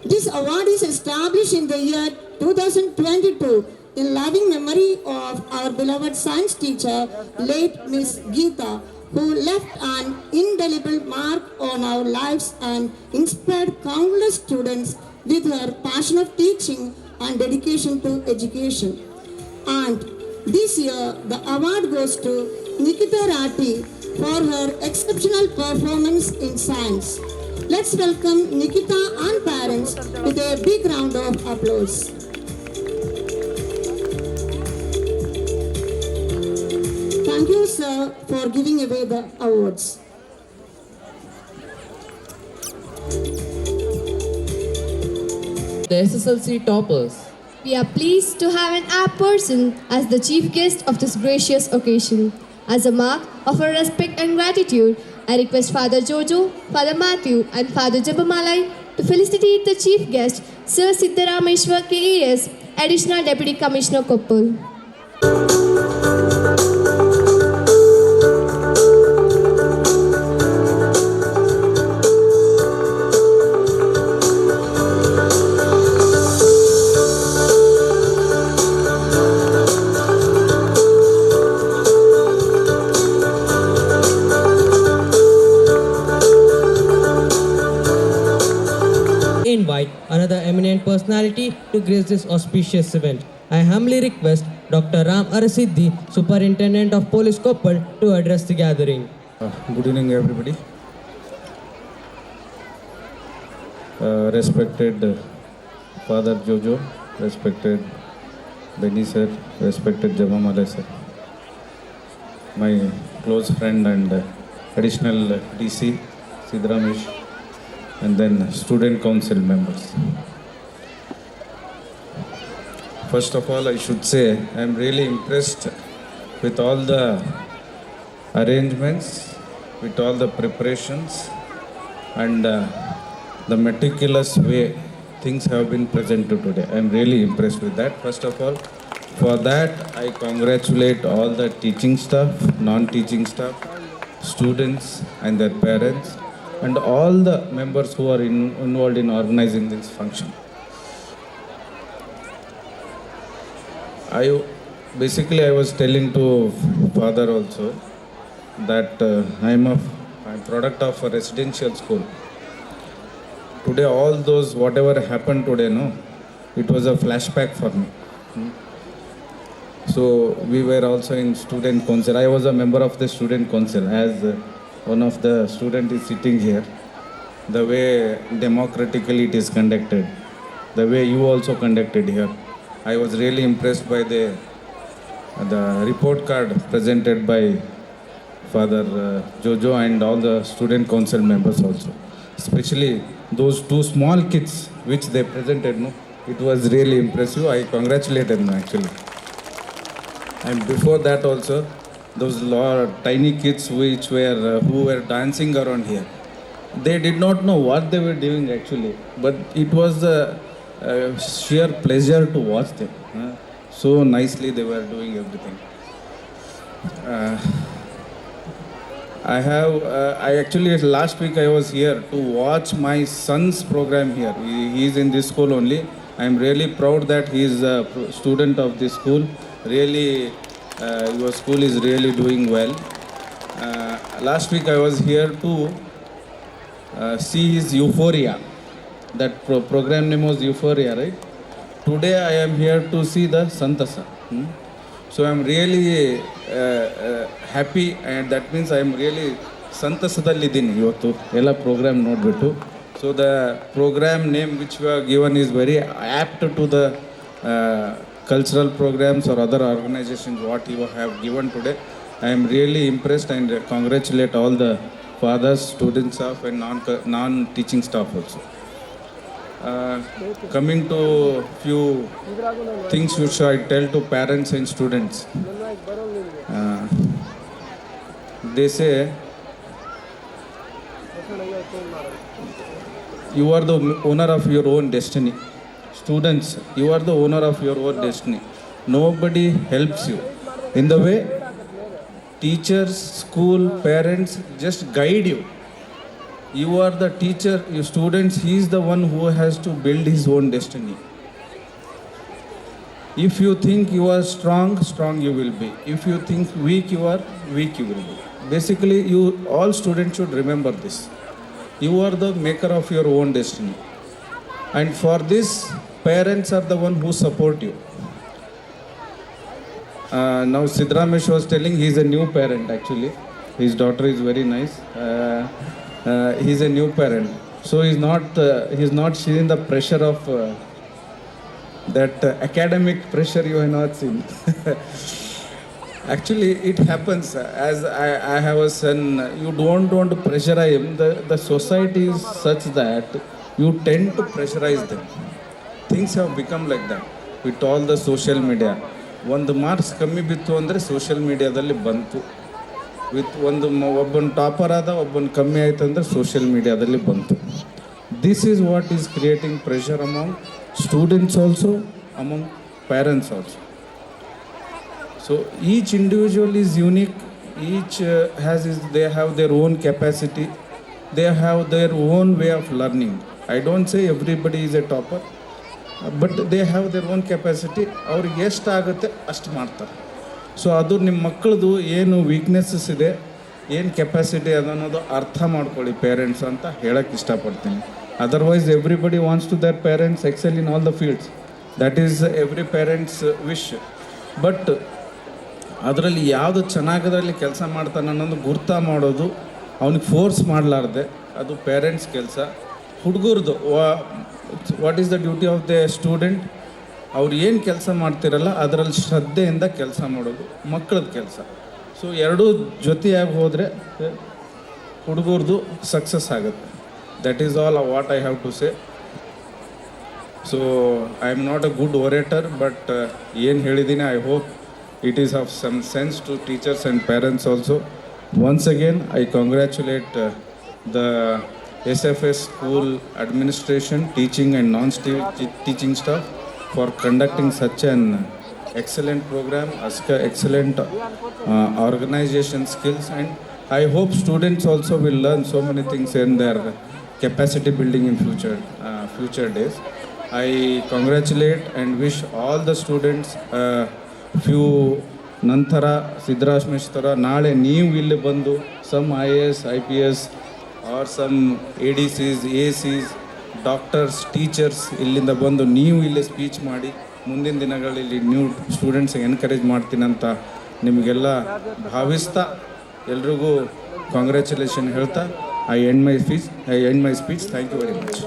This award is established in the year 2022 in loving memory of our beloved science teacher, late Miss Geeta, who left an indelible mark on our lives and inspired countless students with her passion of teaching and dedication to education. And this year, the award goes to Nikita Ratti for her exceptional performance in science. Let's welcome Nikita and parents with a big round of applause. Thank you, sir, for giving away the awards. The SSLC toppers. We are pleased to have an apt person as the chief guest of this gracious occasion. As a mark of our respect and gratitude, I request Father Jojo, Father Matthew, and Father Jabamalai to felicitate the chief guest, Sir Siddharameshwar KES, Additional Deputy Commissioner Koppal. Invite another eminent personality to grace this auspicious event. I humbly request Dr. Ram Arasiddhi, Superintendent of Police Koppal, to address the gathering. Good evening, everybody. Respected Father Jojo, respected Benny sir, respected Jabamalai sir, my close friend and additional DC, Siddharamesh, and then student council members. First of all, I should say I am really impressed with all the arrangements, with all the preparations, and the meticulous way things have been presented today. I am really impressed with that. First of all, for that I congratulate all the teaching staff, non-teaching staff, students and their parents, and all the members who are involved in organizing this function. I was telling to Father also that I'm a product of a residential school. Today all those, whatever happened today, no, it was a flashback for me. So we were also in student council. I was a member of the student council, as one of the student is sitting here. The way democratically it is conducted, the way you also conducted here, I was really impressed by the report card presented by Father Jojo and all the student council members also. Especially those two small kids which they presented, no, it was really impressive. I congratulated them actually. And before that also, those tiny kids which were who were dancing around here, they did not know what they were doing actually, but it was a sheer pleasure to watch them. So nicely they were doing everything. I actually last week I was here to watch my son's program here. He is in this school only. I am really proud that he is a student of this school. Really, your school is really doing well. Last week I was here to see his Euphoria. That program name was Euphoria, right? Today I am here to see the Santasa. So I am really happy, and that means I am really ಸಂತಸದಲ್ಲಿದ್ದೀನಿ ಇವತ್ತು ಎಲ್ಲ program ನೋಡಿಬಿಟ್ಟು. So the program name which you have given is very apt to the cultural programs or other organizations what you have given today. I am really impressed and congratulate all the fathers, student staff and non-teaching staff also. Coming to few things which I tell to parents and students. They say you are the owner of your own destiny. Students, you are the owner of your own destiny. Nobody helps you. In the way, teachers, school, parents just guide you. You are the teacher, you students, he is the one who has to build his own destiny. If you think you are strong, strong you will be. If you think weak, you are weak you will be. Basically, you all students should remember this. You are the maker of your own destiny. And for this, parents are the one who support you. Now Siddharamesh was telling he is a new parent actually. His daughter is very nice. He is a new parent. So he is not seeing the pressure of that academic pressure you have not seen. Actually, it happens. As I have a son, you don't want to pressurize him. The society is such that you tend to pressurize them. Things have become like that with all the social media. ಒಂದು marks ಕಮ್ಮಿ ಬಿತ್ತು ಅಂದರೆ social ಮೀಡಿಯಾದಲ್ಲಿ ಬಂತು. With ಒಬ್ಬನ topper ಆದ ಒಬ್ಬನ ಕಮ್ಮಿ ಆಯಿತು ಅಂದರೆ ಸೋಷಿಯಲ್ ಮೀಡಿಯಾದಲ್ಲಿ ಬಂತು. This is what is creating pressure among students also, among parents also. So each individual is unique. Each they have their own capacity. They have their own way of learning. I don't say everybody is a topper, but they have their own capacity. ಅವ್ರಿಗೆ ಎಷ್ಟಾಗುತ್ತೆ ಅಷ್ಟು ಮಾಡ್ತಾರೆ. So ಅದು ನಿಮ್ಮ ಮಕ್ಕಳದು ಏನು weaknesses ಇದೆ, ಏನು ಕೆಪಾಸಿಟಿ ಅದ ಅನ್ನೋದು ಅರ್ಥ ಮಾಡ್ಕೊಳ್ಳಿ ಪೇರೆಂಟ್ಸ್ ಅಂತ ಹೇಳಕ್ಕೆ ಇಷ್ಟಪಡ್ತೀನಿ. Otherwise everybody wants to their parents excel in all the fields. That is every parents wish. But ಅದರಲ್ಲಿ ಯಾವುದು ಚೆನ್ನಾಗದ್ರಲ್ಲಿ ಕೆಲಸ ಮಾಡ್ತಾನೆ ಅನ್ನೋದು ಗುರ್ತ ಮಾಡೋದು, ಅವ್ನಿಗೆ ಫೋರ್ಸ್ ಮಾಡಲಾರ್ದೆ, ಅದು ಪೇರೆಂಟ್ಸ್ ಕೆಲಸ. ಹುಡುಗರದು what is the duty of the student? ಅವ್ರು ಏನು ಕೆಲಸ ಮಾಡ್ತಿರಲ್ಲ ಅದರಲ್ಲಿ ಶ್ರದ್ಧೆಯಿಂದ ಕೆಲಸ ಮಾಡೋದು ಮಕ್ಕಳದ್ದು ಕೆಲಸ. ಸೊ ಎರಡೂ ಜೊತೆಯಾಗಿ ಹೋದರೆ ಹುಡುಗರದು ಸಕ್ಸಸ್ ಆಗುತ್ತೆ. That is all what I have to say. So I am not a good orator, but ಏನು ಹೇಳಿದ್ದೀನಿ I hope it is of some sense to teachers and parents also. Once again, I congratulate the SFS school administration, teaching and non-teaching staff for conducting such an excellent program, excellent organization skills, and I hope students also will learn so many things in their capacity building in future days. I congratulate and wish all the students few ನಂತರ ಸಿದ್ದರಾಮೇಶ್ ಥರ ನಾಳೆ ನೀವು ಇಲ್ಲಿ ಬಂದು some IAS, IPS or some ADCs, ACs doctors teachers ಇಲ್ಲಿಂದ ಬಂದು ನೀವು ಇಲ್ಲಿ ಸ್ಪೀಚ್ ಮಾಡಿ ಮುಂದಿನ ದಿನಗಳಲ್ಲಿ ನೀವು ಸ್ಟೂಡೆಂಟ್ಸ್ಗೆ ಎನ್ಕರೇಜ್ ಮಾಡ್ತೀನಂತ ನಿಮಗೆಲ್ಲ ಭಾವಿಸ್ತಾ ಎಲ್ರಿಗೂ ಕಾಂಗ್ರ್ಯಾಚುಲೇಷನ್ ಹೇಳ್ತಾ I end my speech thank you very much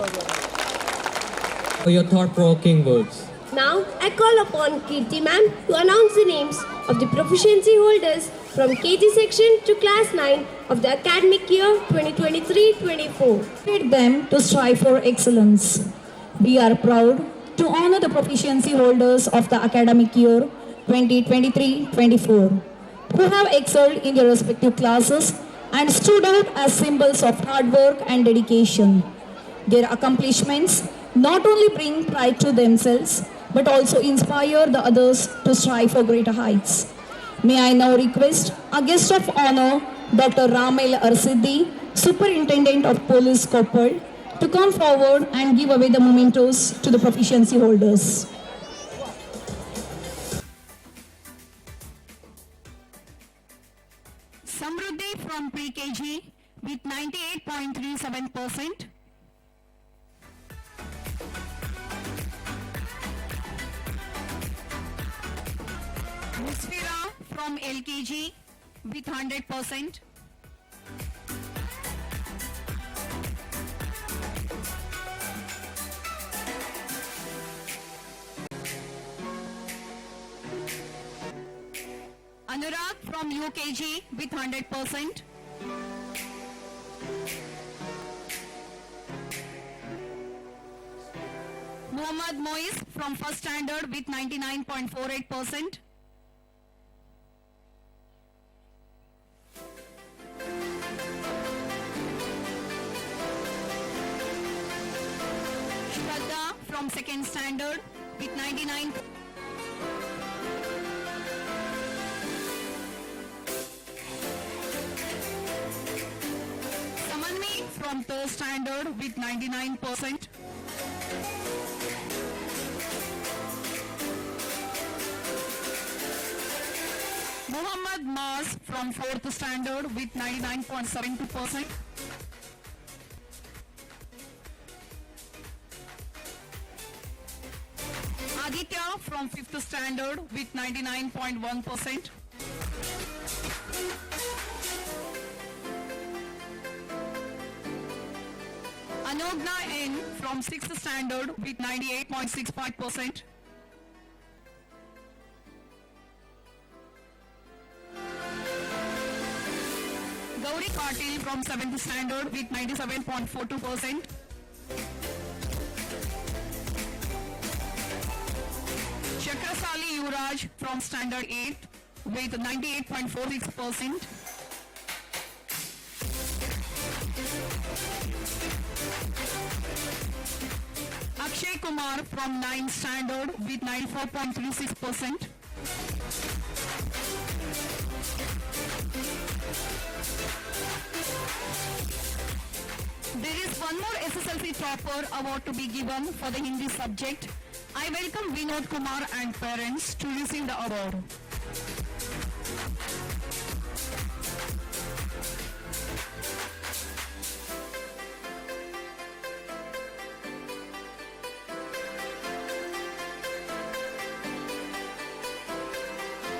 For your thought-provoking words. Now I call upon Kirti ma'am to announce the names of the proficiency holders from KG section to class 9 of the academic year 2023-24. Motivate them to strive for excellence. We are proud to honor the proficiency holders of the academic year 2023-24 who have excelled in their respective classes and stood out as symbols of hard work and dedication. Their accomplishments not only bring pride to themselves but also inspire the others to strive for greater heights. May I now request our guest of honor, Dr. Ramel Arsiddi, Superintendent of Police Koppal, to come forward and give away the mementos to the proficiency holders. Samruddhi from pre-KG with 98.37%. Musfira from LKG with 100%. Anurag from UKG with 100%. Muhammad Mois from first standard with 99.48%. Shraddha from second standard with 99. Samanvi from third standard with 99%. Muhammad Maz from 4th standard with 99.72%. Aditya from 5th standard with 99.1%. Anogna N from 6th standard with 98.65%. Gauri Patil from 7th standard with 97.42%. Chakrasali Yuvraj from standard 8 with 98.46%. Akshay Kumar from 9th standard with 94.36%. There is one more SSLC topper award to be given for the Hindi subject. I welcome Vinod Kumar and parents to receive the award.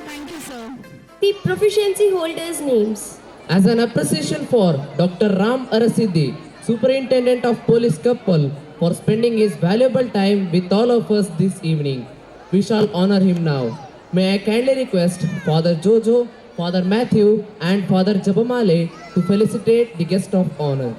Thank you, sir. The proficiency holders' names. As an appreciation for Dr. Ram Arsiddi, Superintendent of Police Koppal, for spending his valuable time with all of us this evening, we shall honor him now. May I kindly request Father Jojo, Father Matthew and Father Jabamale to felicitate the guest of honor.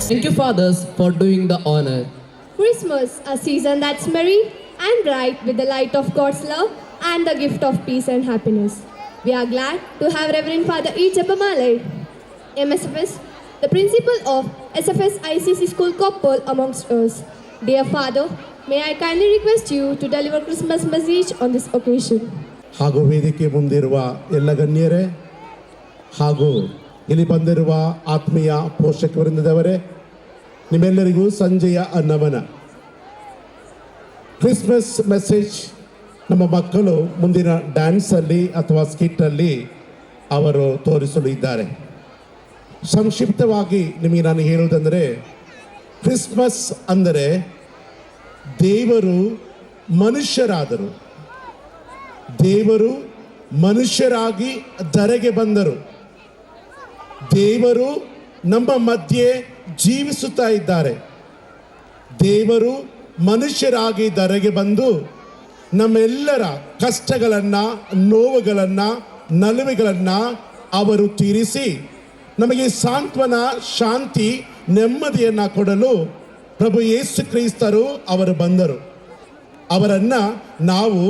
Thank you, fathers, for doing the honor. Christmas, a season that's merry and bright with the light of God's love and the gift of peace and happiness. We are glad to have Reverend Father E. Jabamale, MSFS, the principal of SFS ICC School Koppal amongst us. Dear Father, may I kindly request you to deliver Christmas message on this occasion. ಹಾಗೂ ವೇದಿಕೆ ಮುಂದಿರುವ ಎಲ್ಲ ಗಣ್ಯರೇ ಹಾಗೂ ಇಲ್ಲಿ ಬಂದಿರುವ ಆತ್ಮೀಯ ಪೋಷಕವೃಂದದವರೇ, ನಿಮ್ಮೆಲ್ಲರಿಗೂ ಸಂಜೆಯ ನಮನ. ಕ್ರಿಸ್ಮಸ್ ಮೆಸೇಜ್ ನಮ್ಮ ಮಕ್ಕಳು ಮುಂದಿನ ಡ್ಯಾನ್ಸಲ್ಲಿ ಅಥವಾ ಸ್ಕಿಟ್ಟಲ್ಲಿ ಅವರು ತೋರಿಸಲು ಇದ್ದಾರೆ. ಸಂಕ್ಷಿಪ್ತವಾಗಿ ನಿಮಗೆ ನಾನು ಹೇಳುವುದಂದರೆ, ಕ್ರಿಸ್ಮಸ್ ಅಂದರೆ ದೇವರು ಮನುಷ್ಯರಾದರು, ದೇವರು ಮನುಷ್ಯರಾಗಿ ಧರೆಗೆ ಬಂದರು, ದೇವರು ನಮ್ಮ ಮಧ್ಯೆ ಜೀವಿಸುತ್ತಾ ಇದ್ದಾರೆ. ದೇವರು ಮನುಷ್ಯರಾಗಿ ಧರೆಗೆ ಬಂದು ನಮ್ಮೆಲ್ಲರ ಕಷ್ಟಗಳನ್ನು, ನೋವುಗಳನ್ನು, ನಲಿವುಗಳನ್ನು ಅವರು ತೀರಿಸಿ ನಮಗೆ ಸಾಂತ್ವನ, ಶಾಂತಿ, ನೆಮ್ಮದಿಯನ್ನು ಕೊಡಲು ಪ್ರಭು ಯೇಸು ಕ್ರಿಸ್ತರು ಅವರು ಬಂದರು. ಅವರನ್ನು ನಾವು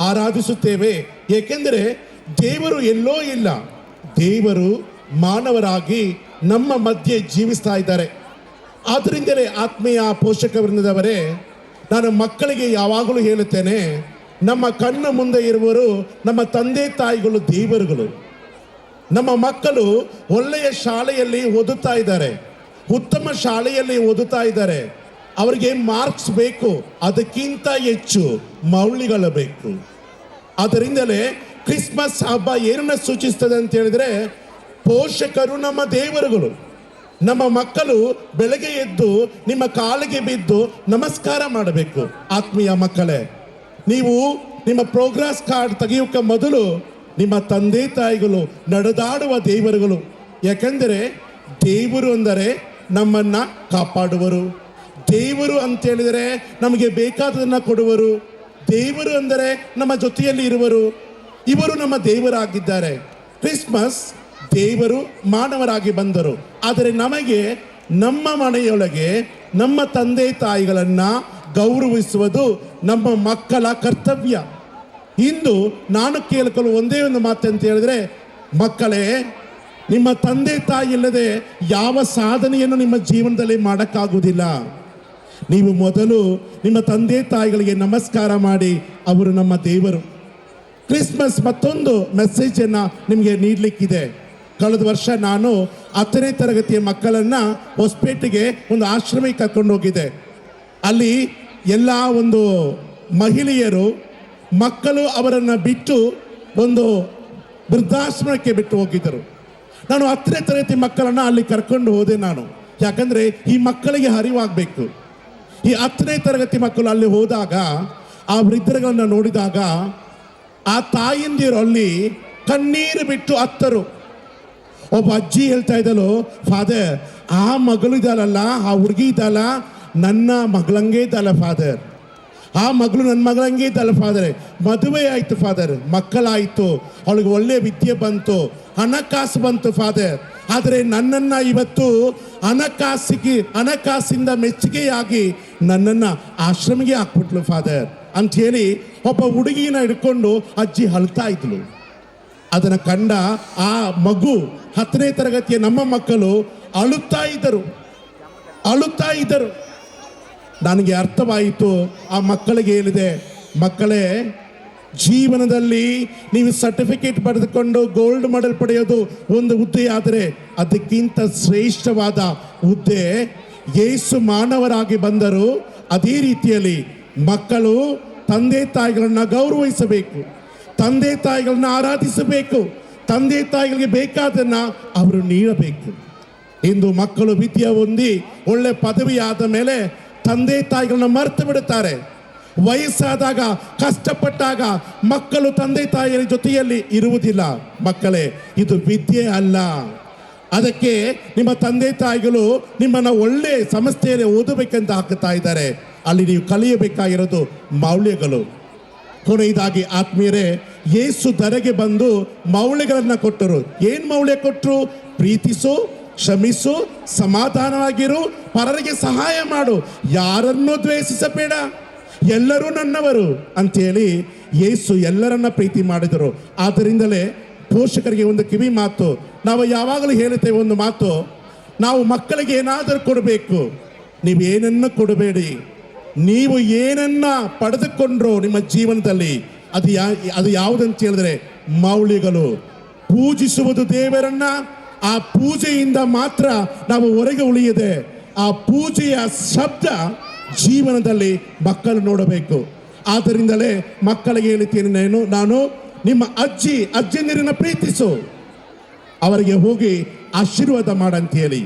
ಆರಾಧಿಸುತ್ತೇವೆ. ಏಕೆಂದರೆ ದೇವರು ಎಲ್ಲೋ ಇಲ್ಲ, ದೇವರು ಮಾನವರಾಗಿ ನಮ್ಮ ಮಧ್ಯೆ ಜೀವಿಸ್ತಾ ಇದ್ದಾರೆ. ಆದ್ದರಿಂದಲೇ ಆತ್ಮೀಯ ಪೋಷಕವೃಂದದವರೇ, ನಾನು ಮಕ್ಕಳಿಗೆ ಯಾವಾಗಲೂ ಹೇಳುತ್ತೇನೆ, ನಮ್ಮ ಕಣ್ಣು ಮುಂದೆ ಇರುವವರು ನಮ್ಮ ತಂದೆ ತಾಯಿಗಳು, ದೇವರುಗಳು. ನಮ್ಮ ಮಕ್ಕಳು ಒಳ್ಳೆಯ ಶಾಲೆಯಲ್ಲಿ ಓದುತ್ತಾ ಇದ್ದಾರೆ, ಉತ್ತಮ ಶಾಲೆಯಲ್ಲಿ ಓದುತ್ತಾ ಇದ್ದಾರೆ. ಅವರಿಗೆ ಮಾರ್ಕ್ಸ್ ಬೇಕು, ಅದಕ್ಕಿಂತ ಹೆಚ್ಚು ಮೌಲ್ಯಗಳು ಬೇಕು. ಅದರಿಂದಲೇ ಕ್ರಿಸ್ಮಸ್ ಹಬ್ಬ ಏನನ್ನ ಸೂಚಿಸ್ತದೆ ಅಂತ ಹೇಳಿದ್ರೆ, ಪೋಷಕರು ನಮ್ಮ ದೇವರುಗಳು. ನಮ್ಮ ಮಕ್ಕಳು ಬೆಳಗ್ಗೆ ಎದ್ದು ನಿಮ್ಮ ಕಾಲಿಗೆ ಬಿದ್ದು ನಮಸ್ಕಾರ ಮಾಡಬೇಕು. ಆತ್ಮೀಯ ಮಕ್ಕಳೇ, ನೀವು ನಿಮ್ಮ ಪ್ರೋಗ್ರೆಸ್ ಕಾರ್ಡ್ ತೆಗೆಯೋಕೆ ಮೊದಲು ನಿಮ್ಮ ತಂದೆ ತಾಯಿಗಳು ನಡೆದಾಡುವ ದೇವರುಗಳು. ಯಾಕೆಂದರೆ ದೇವರು ಅಂದರೆ ನಮ್ಮನ್ನು ಕಾಪಾಡುವರು, ದೇವರು ಅಂತೇಳಿದರೆ ನಮಗೆ ಬೇಕಾದದನ್ನು ಕೊಡುವರು, ದೇವರು ಅಂದರೆ ನಮ್ಮ ಜೊತೆಯಲ್ಲಿ ಇರುವರು. ಇವರು ನಮ್ಮ ದೇವರಾಗಿದ್ದಾರೆ. ಕ್ರಿಸ್ಮಸ್ ದೇವರು ಮಾನವರಾಗಿ ಬಂದರು. ಆದರೆ ನಮಗೆ ನಮ್ಮ ಮನೆಯೊಳಗೆ ನಮ್ಮ ತಂದೆ ತಾಯಿಗಳನ್ನು ಗೌರವಿಸುವುದು ನಮ್ಮ ಮಕ್ಕಳ ಕರ್ತವ್ಯ. ಇಂದು ನಾನು ಕೇಳಿಕೊಳ್ಳುವ ಒಂದೇ ಒಂದು ಮಾತು ಅಂತ ಹೇಳಿದ್ರೆ, ಮಕ್ಕಳೇ, ನಿಮ್ಮ ತಂದೆ ತಾಯಿ ಇಲ್ಲದೆ ಯಾವ ಸಾಧನೆಯನ್ನು ನಿಮ್ಮ ಜೀವನದಲ್ಲಿ ಮಾಡೋಕ್ಕಾಗುವುದಿಲ್ಲ. ನೀವು ಮೊದಲು ನಿಮ್ಮ ತಂದೆ ತಾಯಿಗಳಿಗೆ ನಮಸ್ಕಾರ ಮಾಡಿ, ಅವರು ನಮ್ಮ ದೇವರು. ಕ್ರಿಸ್ಮಸ್ ಮತ್ತೊಂದು ಮೆಸೇಜನ್ನು ನಿಮಗೆ ನೀಡಲಿಕ್ಕಿದೆ. ಕಳೆದ ವರ್ಷ ನಾನು 10ನೇ ತರಗತಿಯ ಮಕ್ಕಳನ್ನು ಹೊಸಪೇಟೆಗೆ ಒಂದು ಆಶ್ರಮಕ್ಕೆ ಕರ್ಕೊಂಡು ಹೋಗಿದ್ದೆ. ಅಲ್ಲಿ ಎಲ್ಲ ಒಂದು ಮಹಿಳೆಯರು ಮಕ್ಕಳು ಅವರನ್ನು ಬಿಟ್ಟು ಒಂದು ವೃದ್ಧಾಶ್ರಮಕ್ಕೆ ಬಿಟ್ಟು ಹೋಗಿದ್ದರು. ನಾನು 10ನೇ ತರಗತಿ ಮಕ್ಕಳನ್ನು ಅಲ್ಲಿ ಕರ್ಕೊಂಡು ಹೋದೆ ನಾನು. ಯಾಕಂದರೆ ಈ ಮಕ್ಕಳಿಗೆ ಅರಿವಾಗಬೇಕು. ಈ 10ನೇ ತರಗತಿ ಮಕ್ಕಳು ಅಲ್ಲಿ ಹೋದಾಗ ಆ ವೃದ್ಧರುಗಳನ್ನು ನೋಡಿದಾಗ ಆ ತಾಯಂದಿರು ಅಲ್ಲಿ ಕಣ್ಣೀರು ಬಿಟ್ಟು ಅತ್ತರು. ಒಬ್ಬ ಅಜ್ಜಿ ಹೇಳ್ತಾ ಇದ್ದಳು, ಫಾದರ್, ಆ ಮಗಳು ಇದ್ದಾಳಲ್ಲ, ಆ ಹುಡುಗಿ ಇದ್ದಾಳ, ನನ್ನ ಮಗಳಂಗೆ ಇದ್ದಾಳ ಫಾದರ್, ಆ ಮಗಳು ನನ್ನ ಮಗಳಂಗೆ ಇದ್ದಾಳ ಫಾದರ್. ಮದುವೆ ಆಯಿತು ಫಾದರ್, ಮಕ್ಕಳಾಯಿತು, ಅವಳಿಗೆ ಒಳ್ಳೆಯ ವಿದ್ಯೆ ಬಂತು, ಹಣಕಾಸು ಬಂತು ಫಾದರ್. ಆದರೆ ನನ್ನನ್ನು ಇವತ್ತು ಹಣಕಾಸಿಂದ ಮೆಚ್ಚುಗೆಯಾಗಿ ನನ್ನನ್ನು ಆಶ್ರಮಿಗೆ ಹಾಕ್ಬಿಟ್ಲು ಫಾದರ್ ಅಂಥೇಳಿ ಒಬ್ಬ ಹುಡುಗಿನ ಹಿಡ್ಕೊಂಡು ಅಜ್ಜಿ ಅಳ್ತಾ ಇದ್ಲು. ಅದನ್ನು ಕಂಡ ಆ ಮಗು 10ನೇ ತರಗತಿಯ ನಮ್ಮ ಮಕ್ಕಳು ಅಳುತ್ತಾ ಇದ್ದರು. ನನಗೆ ಅರ್ಥವಾಯಿತು. ಆ ಮಕ್ಕಳಿಗೆ ಹೇಳಿದೆ, ಮಕ್ಕಳೇ, ಜೀವನದಲ್ಲಿ ನೀವು ಸರ್ಟಿಫಿಕೇಟ್ ಪಡೆದುಕೊಂಡು ಗೋಲ್ಡ್ ಮೆಡಲ್ ಪಡೆಯೋದು ಒಂದು ಹುದ್ದೆ, ಆದರೆ ಅದಕ್ಕಿಂತ ಶ್ರೇಷ್ಠವಾದ ಹುದ್ದೆ ಯೇಸು ಮಾನವರಾಗಿ ಬಂದರು. ಅದೇ ರೀತಿಯಲ್ಲಿ ಮಕ್ಕಳು ತಂದೆ ತಾಯಿಗಳನ್ನು ಗೌರವಿಸಬೇಕು, ತಂದೆ ತಾಯಿಗಳನ್ನ ಆರಾಧಿಸಬೇಕು, ತಂದೆ ತಾಯಿಗಳಿಗೆ ಬೇಕಾದನ್ನು ಅವರು ನೀಡಬೇಕು. ಇಂದು ಮಕ್ಕಳು ವಿದ್ಯೆ ಹೊಂದಿ ಒಳ್ಳೆ ಪದವಿ ಆದ ಮೇಲೆ ತಂದೆ ತಾಯಿಗಳನ್ನ ಮರೆತು ಬಿಡುತ್ತಾರೆ. ವಯಸ್ಸಾದಾಗ, ಕಷ್ಟಪಟ್ಟಾಗ ಮಕ್ಕಳು ತಂದೆ ತಾಯಿಯ ಜೊತೆಯಲ್ಲಿ ಇರುವುದಿಲ್ಲ. ಮಕ್ಕಳೇ, ಇದು ವಿದ್ಯೆ ಅಲ್ಲ. ಅದಕ್ಕೆ ನಿಮ್ಮ ತಂದೆ ತಾಯಿಗಳು ನಿಮ್ಮನ್ನು ಒಳ್ಳೆ ಸಂಸ್ಥೆಯಲ್ಲಿ ಓದಬೇಕಂತ ಹಾಕುತ್ತಾ ಇದ್ದಾರೆ. ಅಲ್ಲಿ ನೀವು ಕಲಿಯಬೇಕಾಗಿರೋದು ಮೌಲ್ಯಗಳು. ಕೊನೆಯದಾಗಿ ಆತ್ಮೀಯರೇ, ಯೇಸು ಧರೆಗೆ ಬಂದು ಮೌಲ್ಯಗಳನ್ನು ಕೊಟ್ಟರು. ಏನು ಮೌಲ್ಯ ಕೊಟ್ಟರು? ಪ್ರೀತಿಸು, ಕ್ಷಮಿಸು, ಸಮಾಧಾನವಾಗಿರು, ಪರರಿಗೆ ಸಹಾಯ ಮಾಡು, ಯಾರನ್ನೂ ದ್ವೇಷಿಸಬೇಡ, ಎಲ್ಲರೂ ನನ್ನವರು ಅಂಥೇಳಿ ಯೇಸು ಎಲ್ಲರನ್ನ ಪ್ರೀತಿ ಮಾಡಿದರು. ಆದ್ದರಿಂದಲೇ ಪೋಷಕರಿಗೆ ಒಂದು ಕಿವಿ ಮಾತು ನಾವು ಯಾವಾಗಲೂ ಹೇಳುತ್ತೇವೆ, ಒಂದು ಮಾತು, ನಾವು ಮಕ್ಕಳಿಗೆ ಏನಾದರೂ ಕೊಡಬೇಕು, ನೀವೇನನ್ನು ಕೊಡಬೇಡಿ, ನೀವು ಏನನ್ನ ಪಡೆದುಕೊಂಡ್ರೋ ನಿಮ್ಮ ಜೀವನದಲ್ಲಿ ಅದು ಯಾವುದಂತ ಹೇಳಿದ್ರೆ ಮೌಲ್ಯಗಳು. ಪೂಜಿಸುವುದು ದೇವರನ್ನ, ಆ ಪೂಜೆಯಿಂದ ಮಾತ್ರ ನಾವು ಹೊರಗೆ ಉಳಿಯದೆ ಆ ಪೂಜೆಯ ಶಬ್ದ ಜೀವನದಲ್ಲಿ ಮಕ್ಕಳು ನೋಡಬೇಕು. ಆದ್ದರಿಂದಲೇ ಮಕ್ಕಳಿಗೆ ಹೇಳ್ತೀನಿ ನಾನು ನಿಮ್ಮ ಅಜ್ಜಿಯಂದಿರನ್ನ ಪ್ರೀತಿಸು, ಅವರಿಗೆ ಹೋಗಿ ಆಶೀರ್ವಾದ ಮಾಡಂತ ಹೇಳಿ.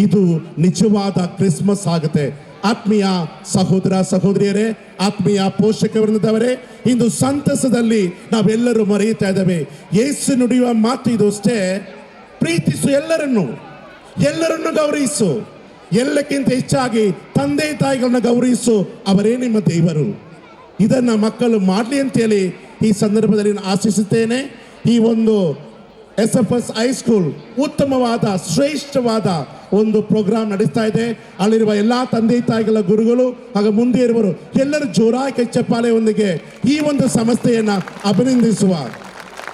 ಇದು ನಿಜವಾದ ಕ್ರಿಸ್ಮಸ್ ಆಗುತ್ತೆ. ಆತ್ಮೀಯ ಸಹೋದರ ಸಹೋದರಿಯರೇ, ಆತ್ಮೀಯ ಪೋಷಕ ವೃಂದದವರೇ, ಇಂದು ಸಂತಸದಲ್ಲಿ ನಾವೆಲ್ಲರೂ ಮರೆಯುತ್ತಾ ಇದ್ದೇವೆ. ಯೇಸು ನುಡಿಯುವ ಮಾತು ಇದು ಅಷ್ಟೇ, ಪ್ರೀತಿಸು ಎಲ್ಲರನ್ನು ಗೌರವಿಸು, ಎಲ್ಲಕ್ಕಿಂತ ಹೆಚ್ಚಾಗಿ ತಂದೆ ತಾಯಿಗಳನ್ನ ಗೌರವಿಸು, ಅವರೇ ನಿಮ್ಮ ದೇವರು. ಇದನ್ನು ಮಕ್ಕಳು ಮಾಡಲಿ ಅಂತೇಳಿ ಈ ಸಂದರ್ಭದಲ್ಲಿ ನಾನು ಆಶಿಸುತ್ತೇನೆ. ಈ ಒಂದು SFS ಹೈಸ್ಕೂಲ್ ಉತ್ತಮವಾದ ಶ್ರೇಷ್ಠವಾದ ಒಂದು ಪ್ರೋಗ್ರಾಮ್ ನಡೆಸ್ತಾ ಇದೆ. ಅಲ್ಲಿರುವ ಎಲ್ಲ ತಂದೆ ತಾಯಿಗಳ ಗುರುಗಳು ಹಾಗೂ ಮುಂದೆ ಇರುವರು ಎಲ್ಲರೂ ಜೋರಾಗಿ ಕಚ್ಚಪಾಲೆಯೊಂದಿಗೆ ಈ ಒಂದು ಸಂಸ್ಥೆಯನ್ನು ಅಭಿನಂದಿಸುವ.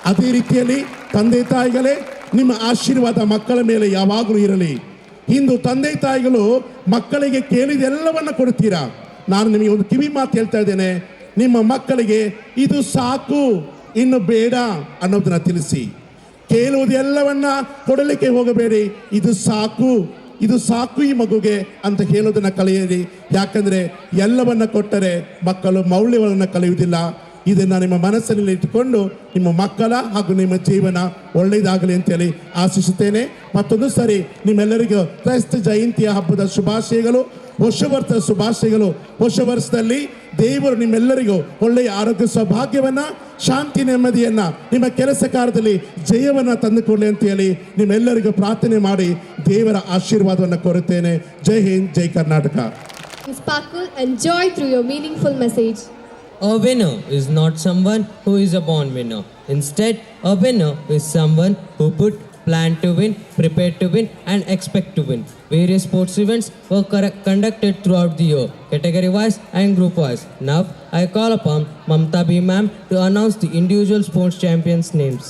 ಅದೇ ರೀತಿಯಲ್ಲಿ ತಂದೆ ತಾಯಿಗಳೇ, ನಿಮ್ಮ ಆಶೀರ್ವಾದ ಮಕ್ಕಳ ಮೇಲೆ ಯಾವಾಗಲೂ ಇರಲಿ. ಇಂದು ತಂದೆ ತಾಯಿಗಳು ಮಕ್ಕಳಿಗೆ ಕೇಳಿದೆಲ್ಲವನ್ನ ಕೊಡ್ತೀರಾ. ನಾನು ನಿಮಗೆ ಒಂದು ಕಿವಿ ಮಾತು ಹೇಳ್ತಾ ಇದ್ದೇನೆ, ನಿಮ್ಮ ಮಕ್ಕಳಿಗೆ ಇದು ಸಾಕು ಇನ್ನು ಬೇಡ ಅನ್ನೋದನ್ನ ತಿಳಿಸಿ. ಕೇಳುವುದೆಲ್ಲವನ್ನ ಕೊಡಲಿಕ್ಕೆ ಹೋಗಬೇಡಿ, ಇದು ಸಾಕು ಈ ಮಗುಗೆ ಅಂತ ಹೇಳೋದನ್ನ ಕಲಿಯಿರಿ. ಯಾಕಂದ್ರೆ ಎಲ್ಲವನ್ನ ಕೊಟ್ಟರೆ ಮಕ್ಕಳು ಮೌಲ್ಯಗಳನ್ನು ಕಲಿಯುವುದಿಲ್ಲ. ಇದನ್ನು ನಿಮ್ಮ ಮನಸ್ಸಿನಲ್ಲಿ ಇಟ್ಟುಕೊಂಡು ನಿಮ್ಮ ಮಕ್ಕಳ ಹಾಗೂ ನಿಮ್ಮ ಜೀವನ ಒಳ್ಳೆಯದಾಗಲಿ ಅಂತೇಳಿ ಆಶಿಸುತ್ತೇನೆ. ಮತ್ತೊಂದು ಸರಿ ನಿಮ್ಮೆಲ್ಲರಿಗೂ ಕ್ರೈಸ್ತ ಜಯಂತಿಯ ಹಬ್ಬದ ಶುಭಾಶಯಗಳು, ಹೊಸ ವರ್ಷದ ಶುಭಾಶಯಗಳು. ಹೊಸ ವರ್ಷದಲ್ಲಿ ದೇವರು ನಿಮ್ಮೆಲ್ಲರಿಗೂ ಒಳ್ಳೆಯ ಆರೋಗ್ಯ ಸೌಭಾಗ್ಯವನ್ನ, ಶಾಂತಿ ನೆಮ್ಮದಿಯನ್ನ, ನಿಮ್ಮ ಕೆಲಸ ಕಾರ್ಯದಲ್ಲಿ ಜಯವನ್ನ ತಂದುಕೊಳ್ಳಿ ಅಂತ ಹೇಳಿ ನಿಮ್ಮೆಲ್ಲರಿಗೂ ಪ್ರಾರ್ಥನೆ ಮಾಡಿ ದೇವರ ಆಶೀರ್ವಾದವನ್ನು ಕೋರುತ್ತೇನೆ. ಜೈ ಹಿಂದ್, ಜೈ Karnataka. Sparkle and joy through your meaningful message. A winner is not someone who is a born winner. Instead, a winner is someone who plan to win, prepare to win, and expect to win. Various sports events were conducted throughout the year, category-wise and group-wise. Now, I call upon Mamta B. Ma'am to announce the individual sports champions' names.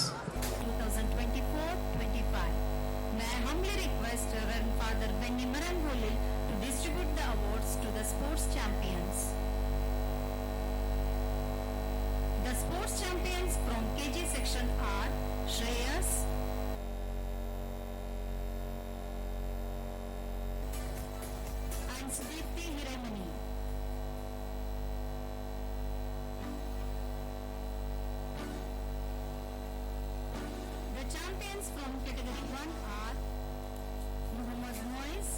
2024-25. May I humbly request Reverend Father Benny Marangolil to distribute the awards to the sports champions. The sports champions from KG section are Shreyas, and Sudipti Hiremani. The champions from category 1 are Muhammad Moise,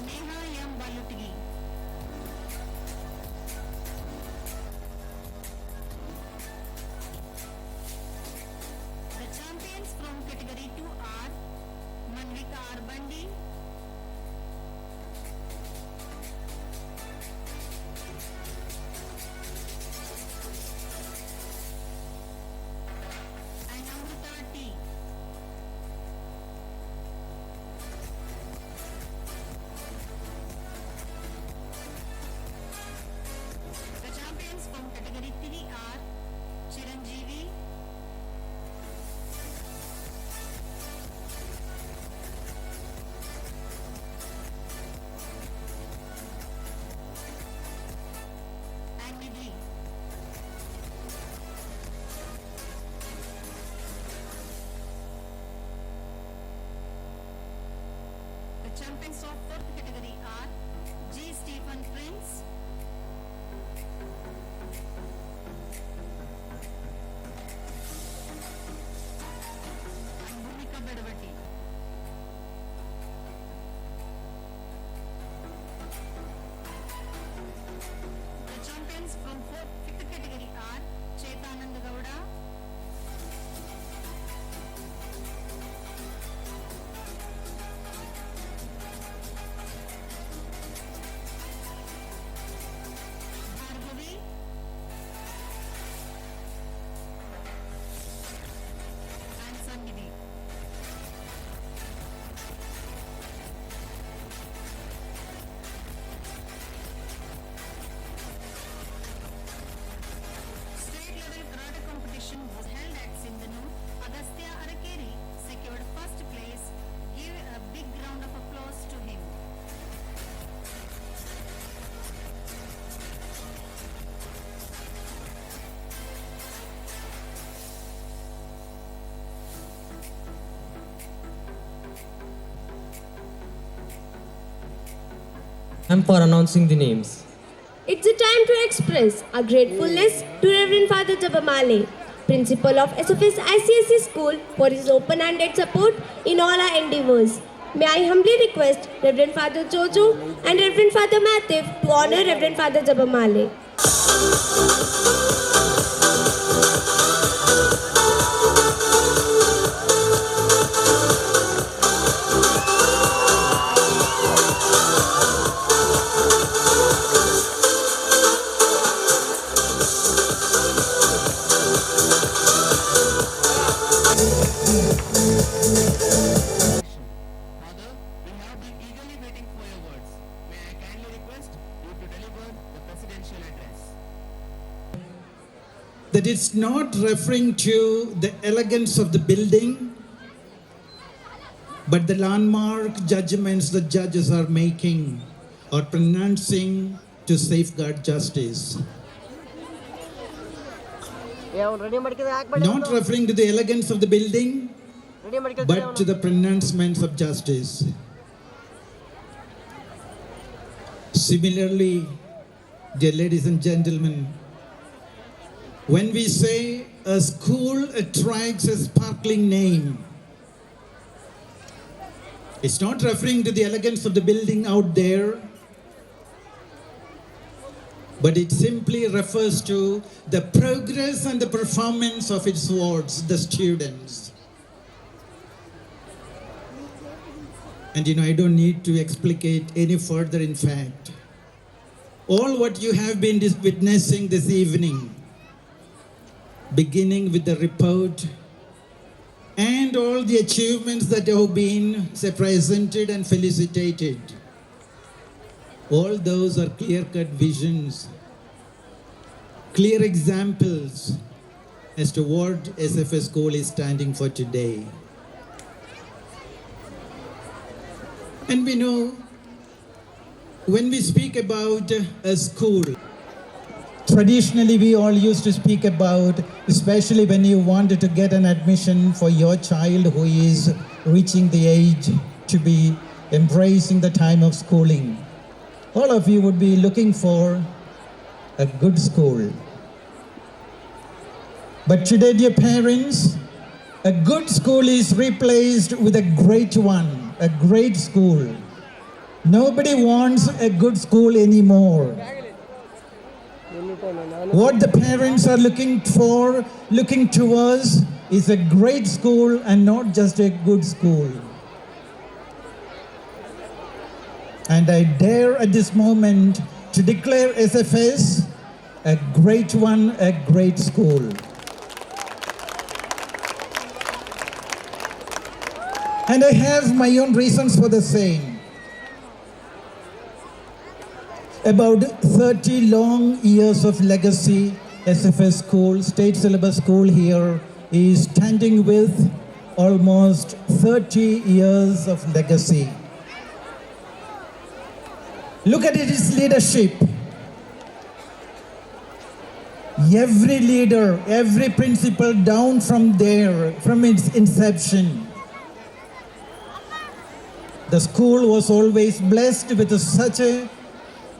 Neha M. Balutgi, the champions from category 2 are Manvika R. Bandi, and Amrita T. The champions from category 3 are Chiranjeevi, and Nidhi. The champions of fourth category are G. Stephen Prince, and Bhumika Bedavati. The champions from fifth category are Chetanand Gowda, I'm for announcing the names. It's a time to express our gratefulness to Reverend Father Jabamale, Principal of SFS ICSE School, for his open-handed support in all our endeavors. May I humbly request Reverend Father Jojo and Reverend Father Matthew to honor Reverend Father Jabamale. That it's not referring to the elegance of the building, but the landmark judgments the judges are making or pronouncing to safeguard justice. Not referring to the elegance of the building, but to the pronouncements of justice. Similarly, dear ladies and gentlemen, when we say a school attracts a sparkling name, it's not referring to the elegance of the building out there, but it simply refers to the progress and the performance of its wards, the students. And I don't need to explicate any further. In fact, all what you have been witnessing this evening, beginning with the report and all the achievements that have been presented and felicitated, all those are clear-cut visions, clear examples as to what SFS School is standing for today. And we know when we speak about a school, traditionally, we all used to speak about, especially when you wanted to get an admission for your child who is reaching the age to be embracing the time of schooling. All of you would be looking for a good school. But today, dear parents, a good school is replaced with a great one, a great school. Nobody wants a good school anymore. What the parents are looking towards is a great school and not just a good school. And I dare at this moment to declare SFS a great one, a great school. And I have my own reasons for the same. About 30 long years of legacy, SFS School, state syllabus school here, is standing with almost 30 years of legacy. Look at its leadership. Every leader, every principal down from there, from its inception, the school was always blessed with such a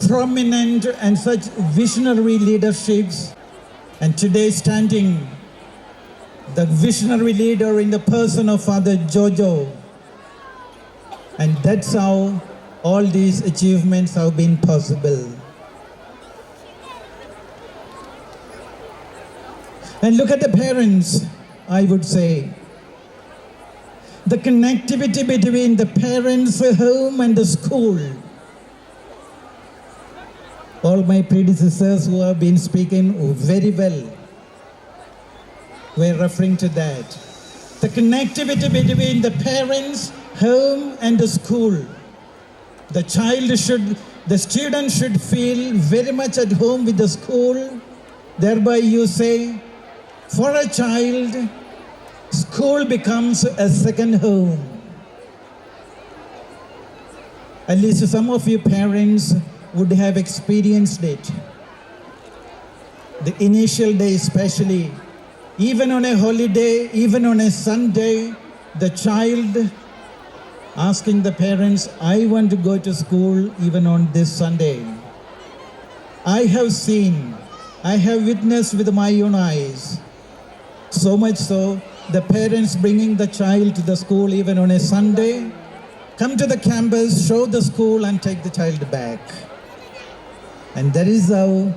prominent and such visionary leaderships, and today standing the visionary leader in the person of Father Jojo, and that's how all these achievements have been possible. And look at the parents, I would say. The connectivity between the parents' home and the school. All my predecessors who have been speaking very well were referring to that. The connectivity between the parents, home, and the school. The student should feel very much at home with the school. Thereby you say, for a child, school becomes a second home. At least some of you parents would have experienced it. The initial day especially, even on a holiday, even on a Sunday, the child asking the parents, I want to go to school even on this Sunday. I have seen, I have witnessed with my own eyes. So much so, the parents bringing the child to the school even on a Sunday, come to the campus, show the school and take the child back. And that is how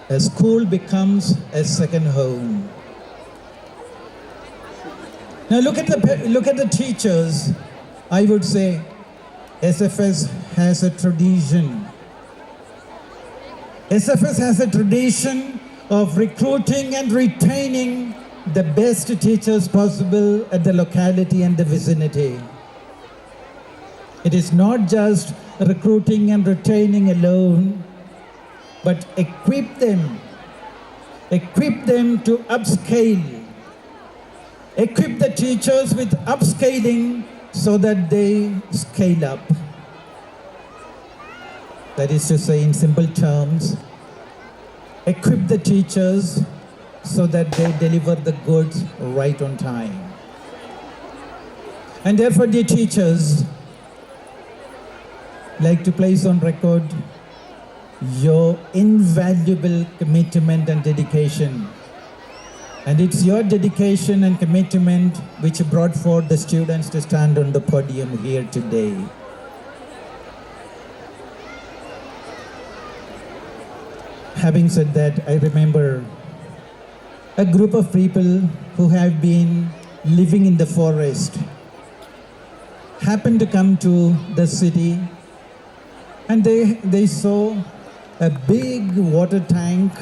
a school becomes a second home. Now look at the teachers. I would say SFS has a tradition. SFS has a tradition of recruiting and retaining the best teachers possible at the locality and the vicinity. It is not just recruiting and retaining alone, but equip them to upscale. Equip the teachers with upscaling so that they scale up. That is to say, in simple terms, equip the teachers so that they deliver the goods right on time. And therefore, dear teachers, like to place on record your invaluable commitment and dedication. And it's your dedication and commitment which brought forth the students to stand on the podium here today. Having said that, I remember a group of people who have been living in the forest happened to come to the city, and they saw a big water tank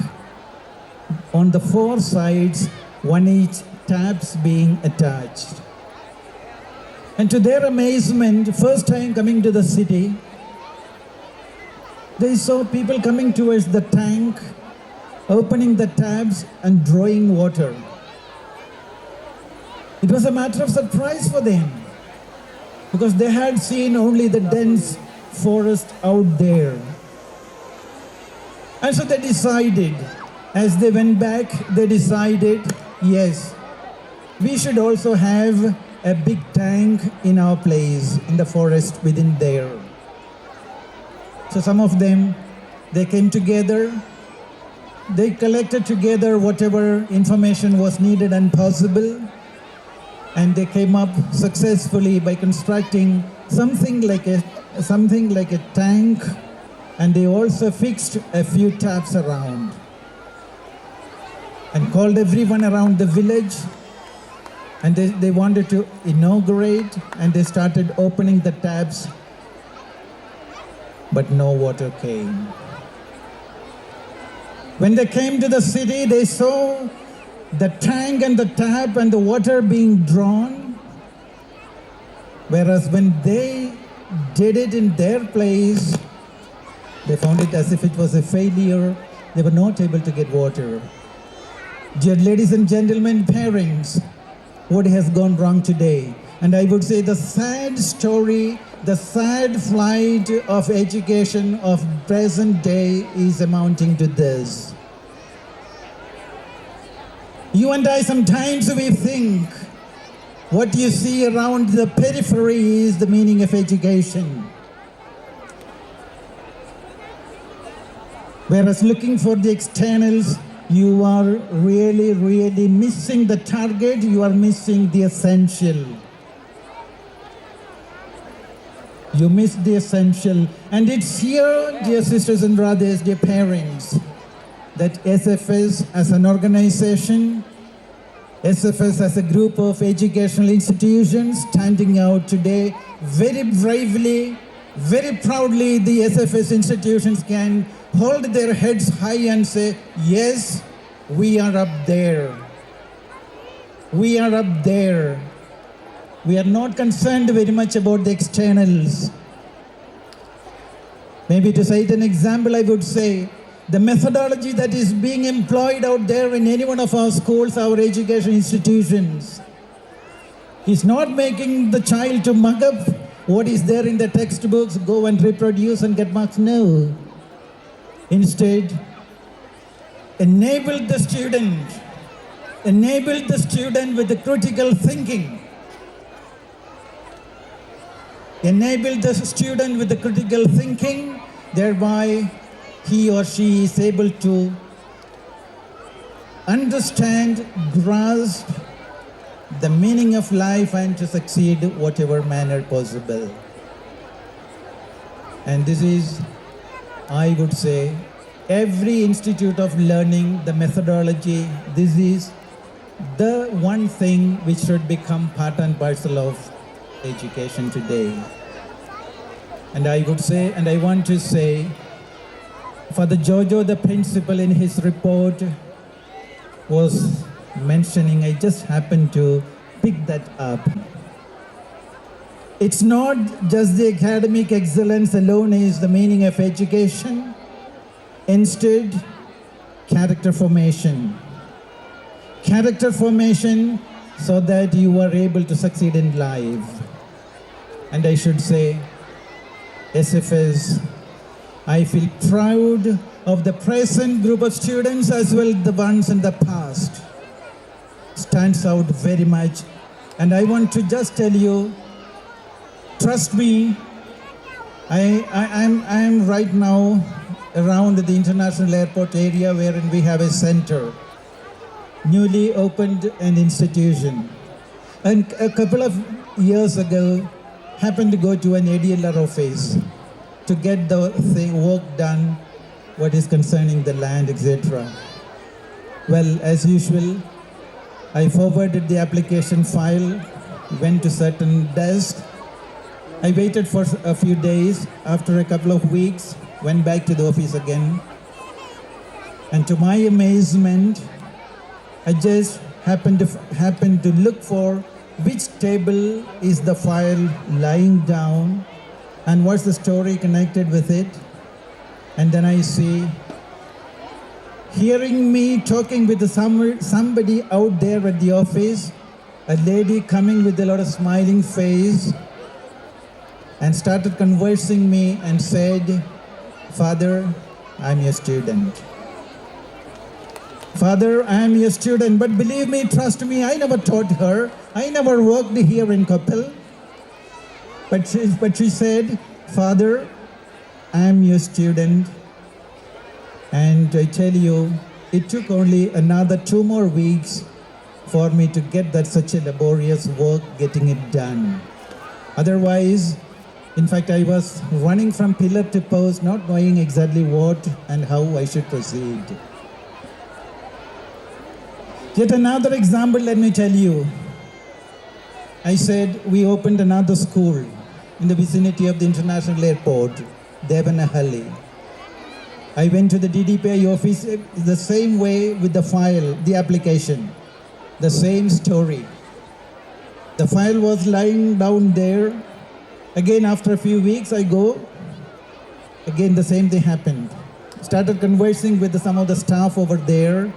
on the four sides, one each taps being attached. And to their amazement, first time coming to the city, they saw people coming towards the tank, opening the taps and drawing water. It was a matter of surprise for them because they had seen only the dense forest out there. And so they decided, as they went back, they decided, yes, we should also have a big tank in our place, in the forest within there. So some of them, they came together, they collected together whatever information was needed and possible, and they came up successfully by constructing something like a tank, and they also fixed a few taps around and called everyone around the village, and they wanted to inaugurate, and they started opening the taps, but no water came. When they came to the city, they saw the tank and the tap and the water being drawn, whereas when they did it in their place, they found it as if it was a failure. They were not able to get water. Dear ladies and gentlemen, parents, what has gone wrong today? And I would say the sad story, the sad flight of education of present day is amounting to this. You and I, sometimes we think what you see around the periphery is the meaning of education. Whereas looking for the externals, you are really, really missing the target, you are missing the essential. You miss the essential. And it's here, dear sisters and brothers, dear parents, that SFS as an organization, SFS as a group of educational institutions standing out today, very bravely, very proudly, the SFS institutions can hold their heads high and say, yes, we are up there. We are up there. We are not concerned very much about the externals. Maybe to cite an example, I would say, the methodology that is being employed out there in any one of our schools, our education institutions, is not making the child to mug up what is there in the textbooks, go and reproduce and get marks. No. Instead, enable the student with the critical thinking. enable the student with the critical thinking, thereby he or she is able to understand, grasp the meaning of life and to succeed whatever manner possible. And this is, I would say, every institute of learning, the methodology, this is the one thing which should become part and parcel of education today. And I would say, and I want to say, Father Jojo, the principal, in his report was mentioning, I just happened to pick that up. It's not just the academic excellence alone is the meaning of education. Instead, character formation. Character formation so that you are able to succeed in life. And I should say, SFS, I feel proud of the present group of students as well as the ones in the past. Stands out very much. And I want to just tell you, trust me, I'm right now around the international airport area wherein we have a center, newly opened an institution. And a couple of years ago, happened to go to an ADLR office to get the work done, what is concerning the land, etc. Well, as usual, I forwarded the application file, went to certain desk. I waited for a few days. After a couple of weeks, went back to the office again. And to my amazement, I just happened to look for which table is the file lying down and what's the story connected with it. And then I see, hearing me talking with somebody out there at the office, a lady coming with a lot of smiling face and started conversing me and said, Father, I'm your student. Father, I am your student, but believe me, trust me, I never taught her. I never worked here in Koppal. But she said, Father, I am your student. And I tell you, it took only another 2 more weeks for me to get that such a laborious work, getting it done. Otherwise, in fact, I was running from pillar to post, not knowing exactly what and how I should proceed. Yet another example, let me tell you. I said we opened another school in the vicinity of the international airport, Devanahalli. I went to the DDPI office the same way with the file, the application, the same story. The file was lying down there. Again, after a few weeks, I go. Again, the same thing happened. Started conversing with some of the staff over there.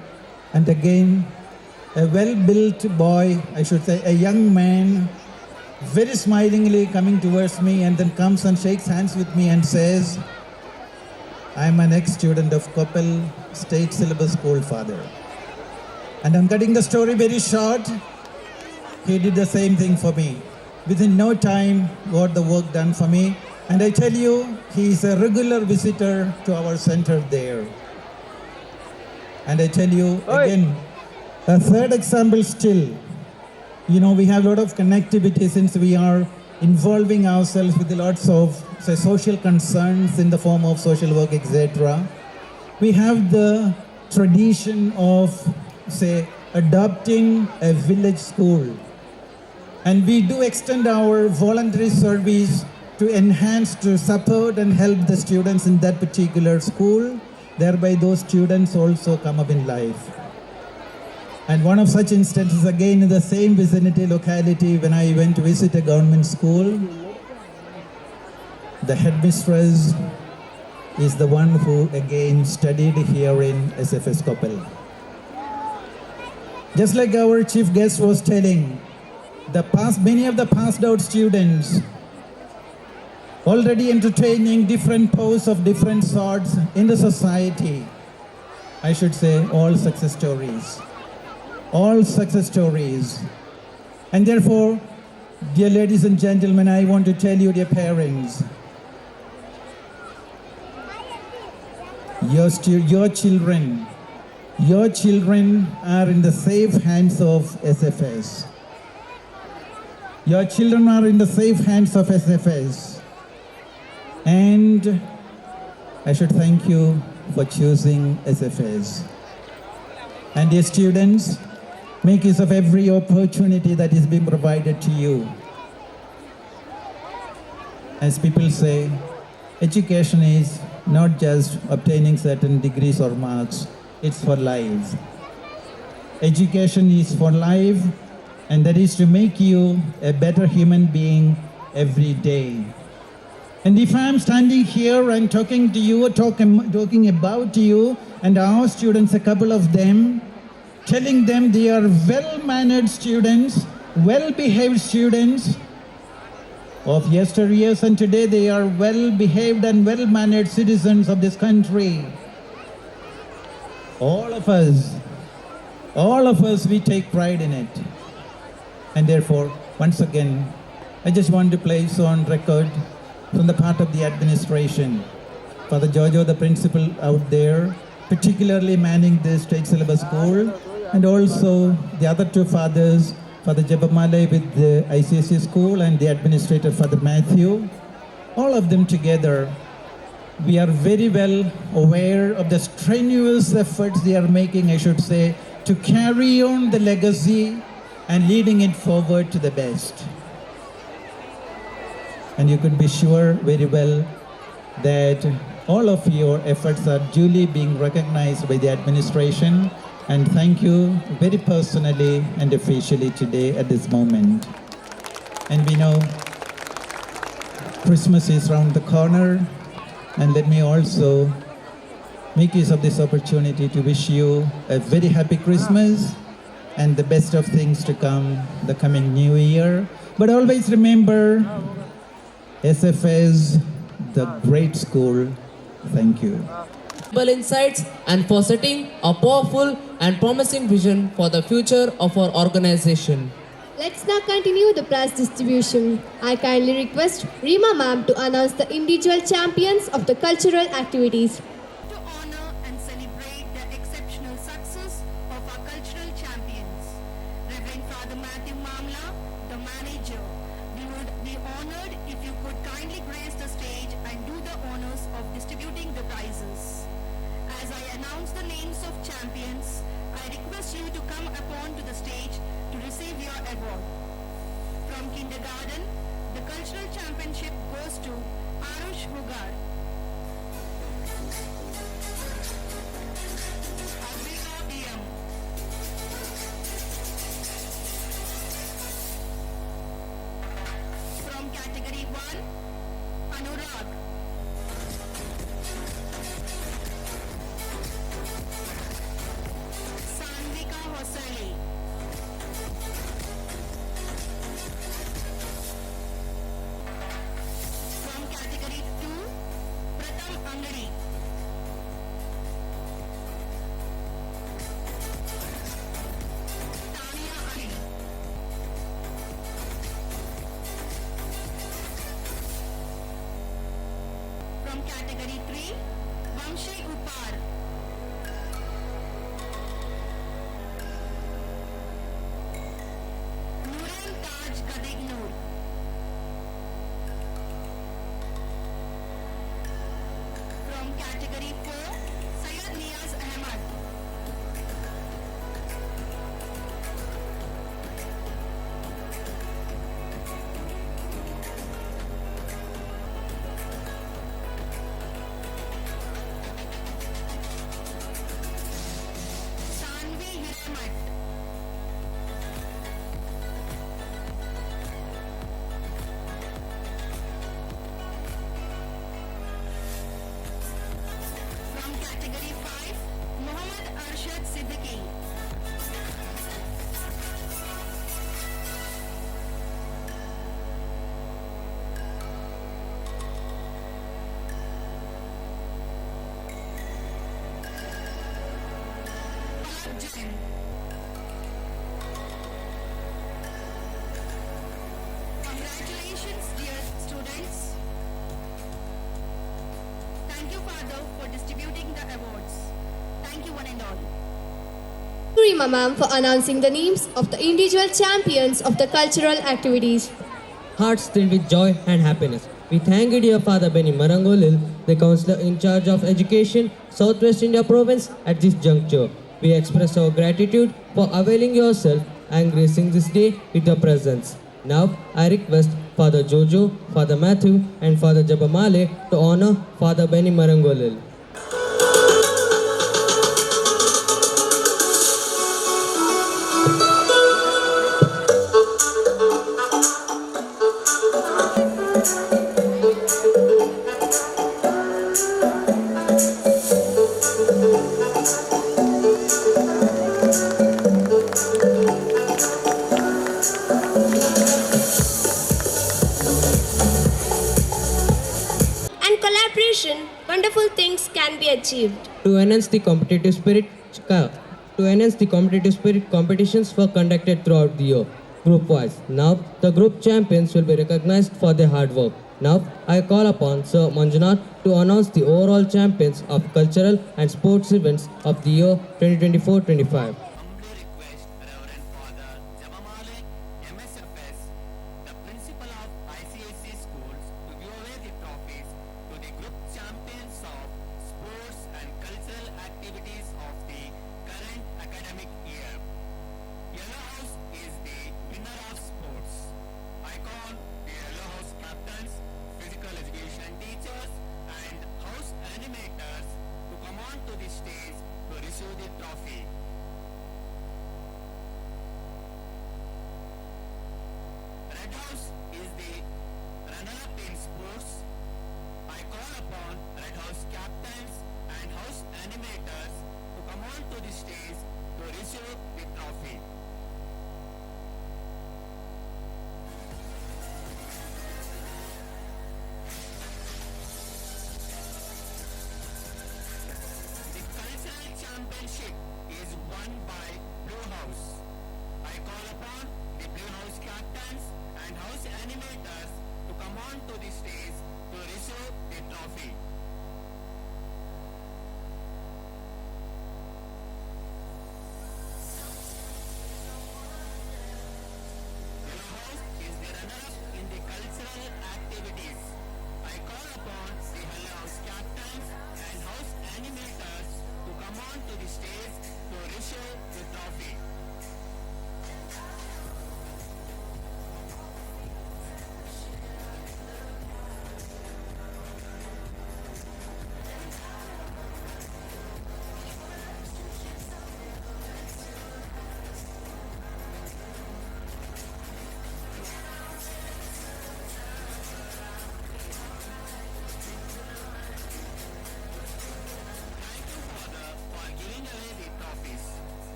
And again, a well-built boy, I should say, a young man, very smilingly coming towards me and then comes and shakes hands with me and says, I'm an ex-student of Koppal State Syllabus School, Father. And I'm cutting the story very short. He did the same thing for me. Within no time, got the work done for me. And I tell you, he is a regular visitor to our center there. And I tell you, again, a third example still, we have a lot of connectivity since we are involving ourselves with lots of social concerns in the form of social work, etc. We have the tradition of, adopting a village school. And we do extend our voluntary service to enhance, to support and help the students in that particular school. Thereby those students also come up in life. And one of such instances, again in the same vicinity locality, when I went to visit a government school, the headmistress is the one who again studied here in SFS Koppal. Just like our chief guest was telling, many of the passed out students already entertaining different posts of different sorts in the society. I should say all success stories. All success stories. And therefore, Dear ladies and gentlemen, I want to tell you, dear parents, your children are in the safe hands of SFS. Your children are in the safe hands of SFS. And I should thank you for choosing SFS. And dear students, make use of every opportunity that is being provided to you. As people say, education is not just obtaining certain degrees or marks, it's for life. Education is for life, and that is to make you a better human being every day. And if I am standing here and talking to you, talking about you, and our students, a couple of them, telling them they are well-mannered students, well-behaved students of yesteryears, and today they are well-behaved and well-mannered citizens of this country. All of us, we take pride in it. And therefore, once again, I just want to place on record from the part of the administration, Father Giorgio, the principal out there, particularly manning the state syllabus school, and also the other two fathers, Father Jabamale with the ICSE school and the administrator, Father Matthew, all of them together, we are very well aware of the strenuous efforts they are making, I should say, to carry on the legacy and leading it forward to the best. And you could be sure very well that all of your efforts are duly being recognized by the administration, and thank you very personally and officially today at this moment. And we know Christmas is around the corner, and let me also make use of this opportunity to wish you a very happy Christmas and the best of things to come the coming new year. But always remember, SFS, the great school. Thank you. Insights and for setting a powerful and promising vision for the future of our organization. Let's now continue the prize distribution. I kindly request Rima ma'am to announce the individual champions of the cultural activities. To honor and celebrate the exceptional success of our cultural champions, Reverend Father Matthew Mamla, the manager, we would be honored if you could kindly grace the stage and do the honors of distributing the prizes. As I announce the names of champions, I request you to come upon to the stage to receive your award. From kindergarten, the cultural championship goes to Arush Hugar. Advika DM. From category 1, Anurag. Sanvika Hosale. From category 2, Pratham Angadi. Tania Ali. From category 3, Vamshi Upar. Nureen Taj Kadignur. From category 4, Syed Niaz Ahmad. Sanvi Hiramat. From category 5, Muhammad Arshad Siddiqui. Palak Jain. Congratulations, dear students. Thank you, Father, for distributing the awards. Thank you, one and all. Rima ma'am for announcing the names of the individual champions of the cultural activities. Hearts filled with joy and happiness. We thank you, dear Father Benny Marangolil, the Councillor in charge of Education, Southwest India Province, at this juncture. We express our gratitude for availing yourself and gracing this day with your presence. Now, I request Father Jojo, Father Matthew, and Father Jabamale to honor Father Benny Marangolil. And collaboration, wonderful things can be achieved. To enhance the competitive spirit, competitions were conducted throughout the year, group-wise. Now, the group champions will be recognized for their hard work. Now, I call upon Sir Manjunath to announce the overall champions of cultural and sports events of the year 2024-25.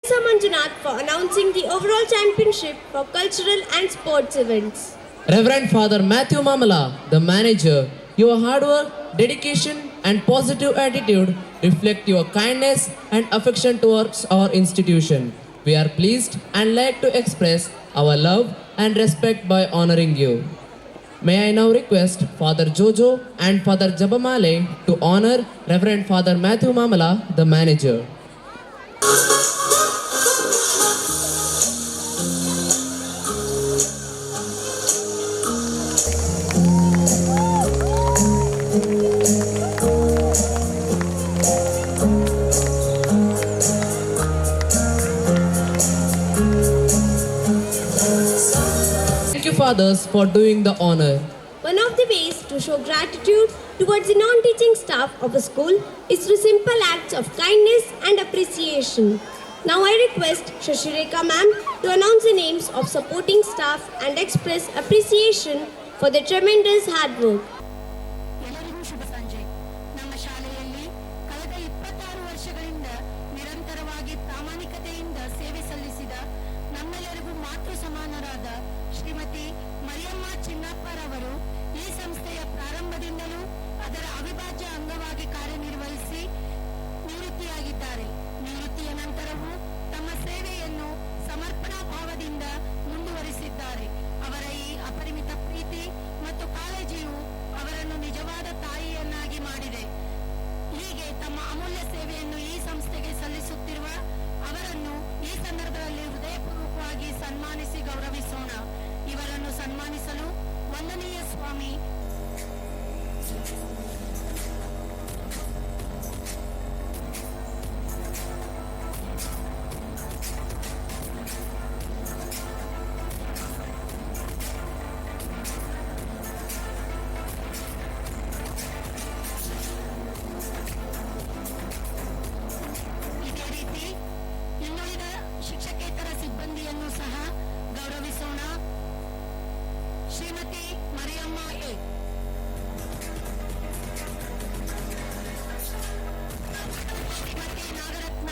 Sir Manjunath for announcing the overall championship for cultural and sports events. Reverend Father Matthew Mamala, the manager, your hard work, dedication, and positive attitude reflect your kindness and affection towards our institution. We are pleased and like to express our love and respect by honoring you. May I now request Father Jojo and Father Jabamale to honor Reverend Father Matthew Mamala, the manager. Thank you, fathers, for doing the honor. One of the ways to show gratitude towards the non-teaching staff of a school is through simple acts of kindness and appreciation. Now I request Shashireka ma'am to announce the names of supporting staff and express appreciation for their tremendous hard work. ಎಲ್ಲರಿಗೂ ಶುಭ ಸಂಜೆ. ನಮ್ಮ ಶಾಲೆಯಲ್ಲಿ ಕಳೆದ 26 ವರ್ಷಗಳಿಂದ ನಿರಂತರವಾಗಿ ಪ್ರಾಮಾಣಿಕತೆಯಿಂದ ಸೇವೆ ಸಲ್ಲಿಸಿದ ನಮ್ಮೆಲ್ಲರಿಗೂ ಮಾತೃ ಸಮಾನರಾದ ಶ್ರೀಮತಿ ಮರಿಯಮ್ಮ ಚಿನ್ನಪ್ಪರವರು ಈ ಸಂಸ್ಥೆಯ ಪ್ರಾರಂಭದಿಂದಲೂ ಅದರ ಅವಿಭಾಜ್ಯ ಅಂಗವಾಗಿ ಕಾರ್ಯನಿರ್ವಹಿಸಿ ನಿವೃತ್ತಿಯಾಗಿದ್ದಾರೆ. ನಿವೃತ್ತಿಯ ನಂತರವೂ ತಮ್ಮ ಸೇವೆಯನ್ನು ಸಮರ್ಪಣಾ ಭಾವದಿಂದ ಮುಂದುವರಿಸಿದ್ದಾರೆ. ಅವರ ಈ ಅಮೂಲ್ಯ ಸೇವೆಯನ್ನು ಈ ಸಂಸ್ಥೆಗೆ ಸಲ್ಲಿಸುತ್ತಿರುವ ಅವರನ್ನು ಈ ಸಂದರ್ಭದಲ್ಲಿ ಹೃದಯಪೂರ್ವಕವಾಗಿ ಸನ್ಮಾನಿಸಿ ಗೌರವಿಸೋಣ. ಇವರನ್ನು ಸನ್ಮಾನಿಸಲು ವಂದನೀಯ ಸ್ವಾಮಿ ಇದೇ ರೀತಿ ಇನ್ನುಳಿದ ಶಿಕ್ಷಕೇತರ ಸಿಬ್ಬಂದಿಯನ್ನು ಸಹ ಗೌರವಿಸೋಣ. ಶ್ರೀಮತಿ ಮರಿಯಮ್ಮ ಎ, ಶ್ರೀಮತಿ ನಾಗರತ್ನ,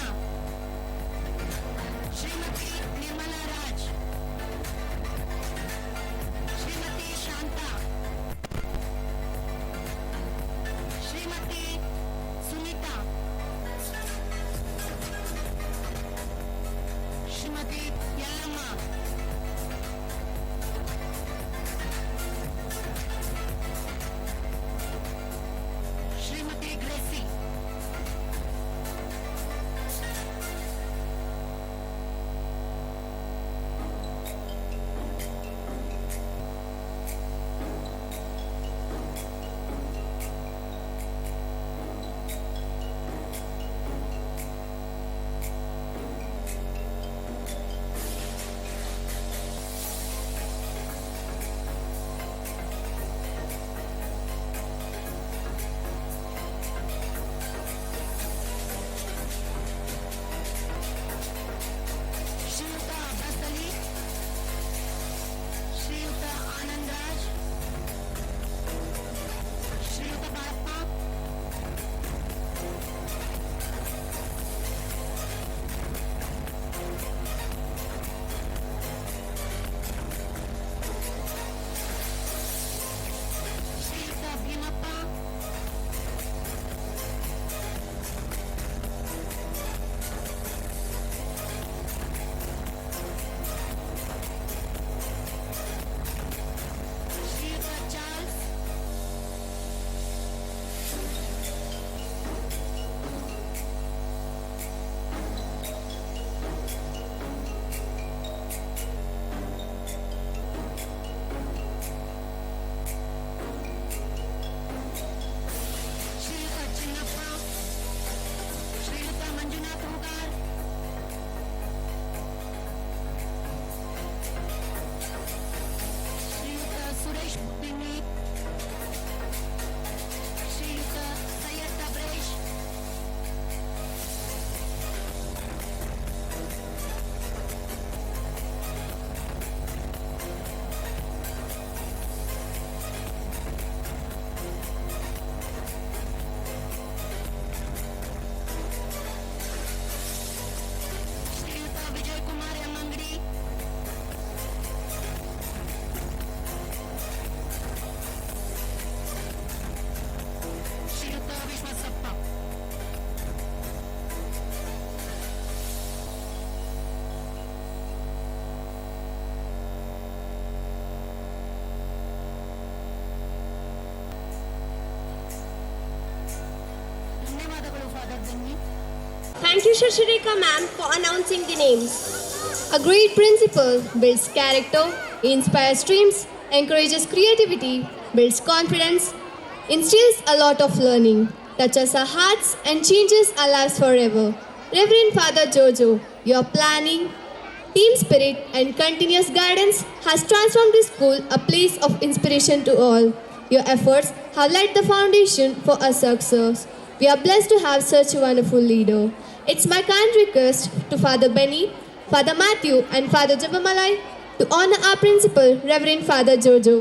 ಶ್ರೀಮತಿ ನಿರ್ಮಲಾ ರಾಜ್, ಶ್ರೀಮತಿ ಶಾಂತಾ, ಶ್ರೀಮತಿ ಸುನೀತಾ, ಶ್ರೀಮತಿ ಯಲ್ಲಮ್ಮ, ಶ್ರೀಮತಿ ಗ್ರೇಸಿ, ಶ್ರೀಯುತ ಅಬ್ಬಾಸ್ ಅಲಿ, ಶ್ರೀಯುತ ಆನಂದ್ ರಾಜ್, ಶ್ರೀಯುತ ಬಾಳಪ್ಪ, ಶ್ರೀಯುತ ಭೀಮಪ್ಪ, ಶ್ರೀಯುತ ಚಾರ್ಲ್ಸ್, ಶ್ರೀಯುತ ಚಿನ್ನಪ್ಪ, ಶ್ರೀಯುತ ಮಂಜುನಾಥ್ ಹೂಗಾರ್, ಶ್ರೀಯುತ ಸುರೇಶ್ ಬಿನ್ನಿ, ಶ್ರೀಯುತ ಸೈಯದ್ ತಬ್ರೇಶ್, ಶ್ರೀಯುತ ವಿಜಯ್ ಕುಮಾರ್ ಎಂ ಅಂಗಡಿ, ಶ್ರೀಯುತ ವಿಶ್ವಸಪ್ಪ, ಧನ್ಯವಾದಗಳು father Janni. Thank you, Shashirika ma'am, for announcing the names. A great principal builds character, inspires dreams, encourages creativity, builds confidence, instills a lot of learning, touches our hearts and changes our lives forever. Reverend Father Jojo, your planning, team spirit and continuous guidance has transformed this school a place of inspiration to all. Your efforts have laid the foundation for our success. We are blessed to have such a wonderful leader. It's my kind request to Father Benny, Father Matthew and Father Jabamalai to honor our principal, Reverend Father Jojo.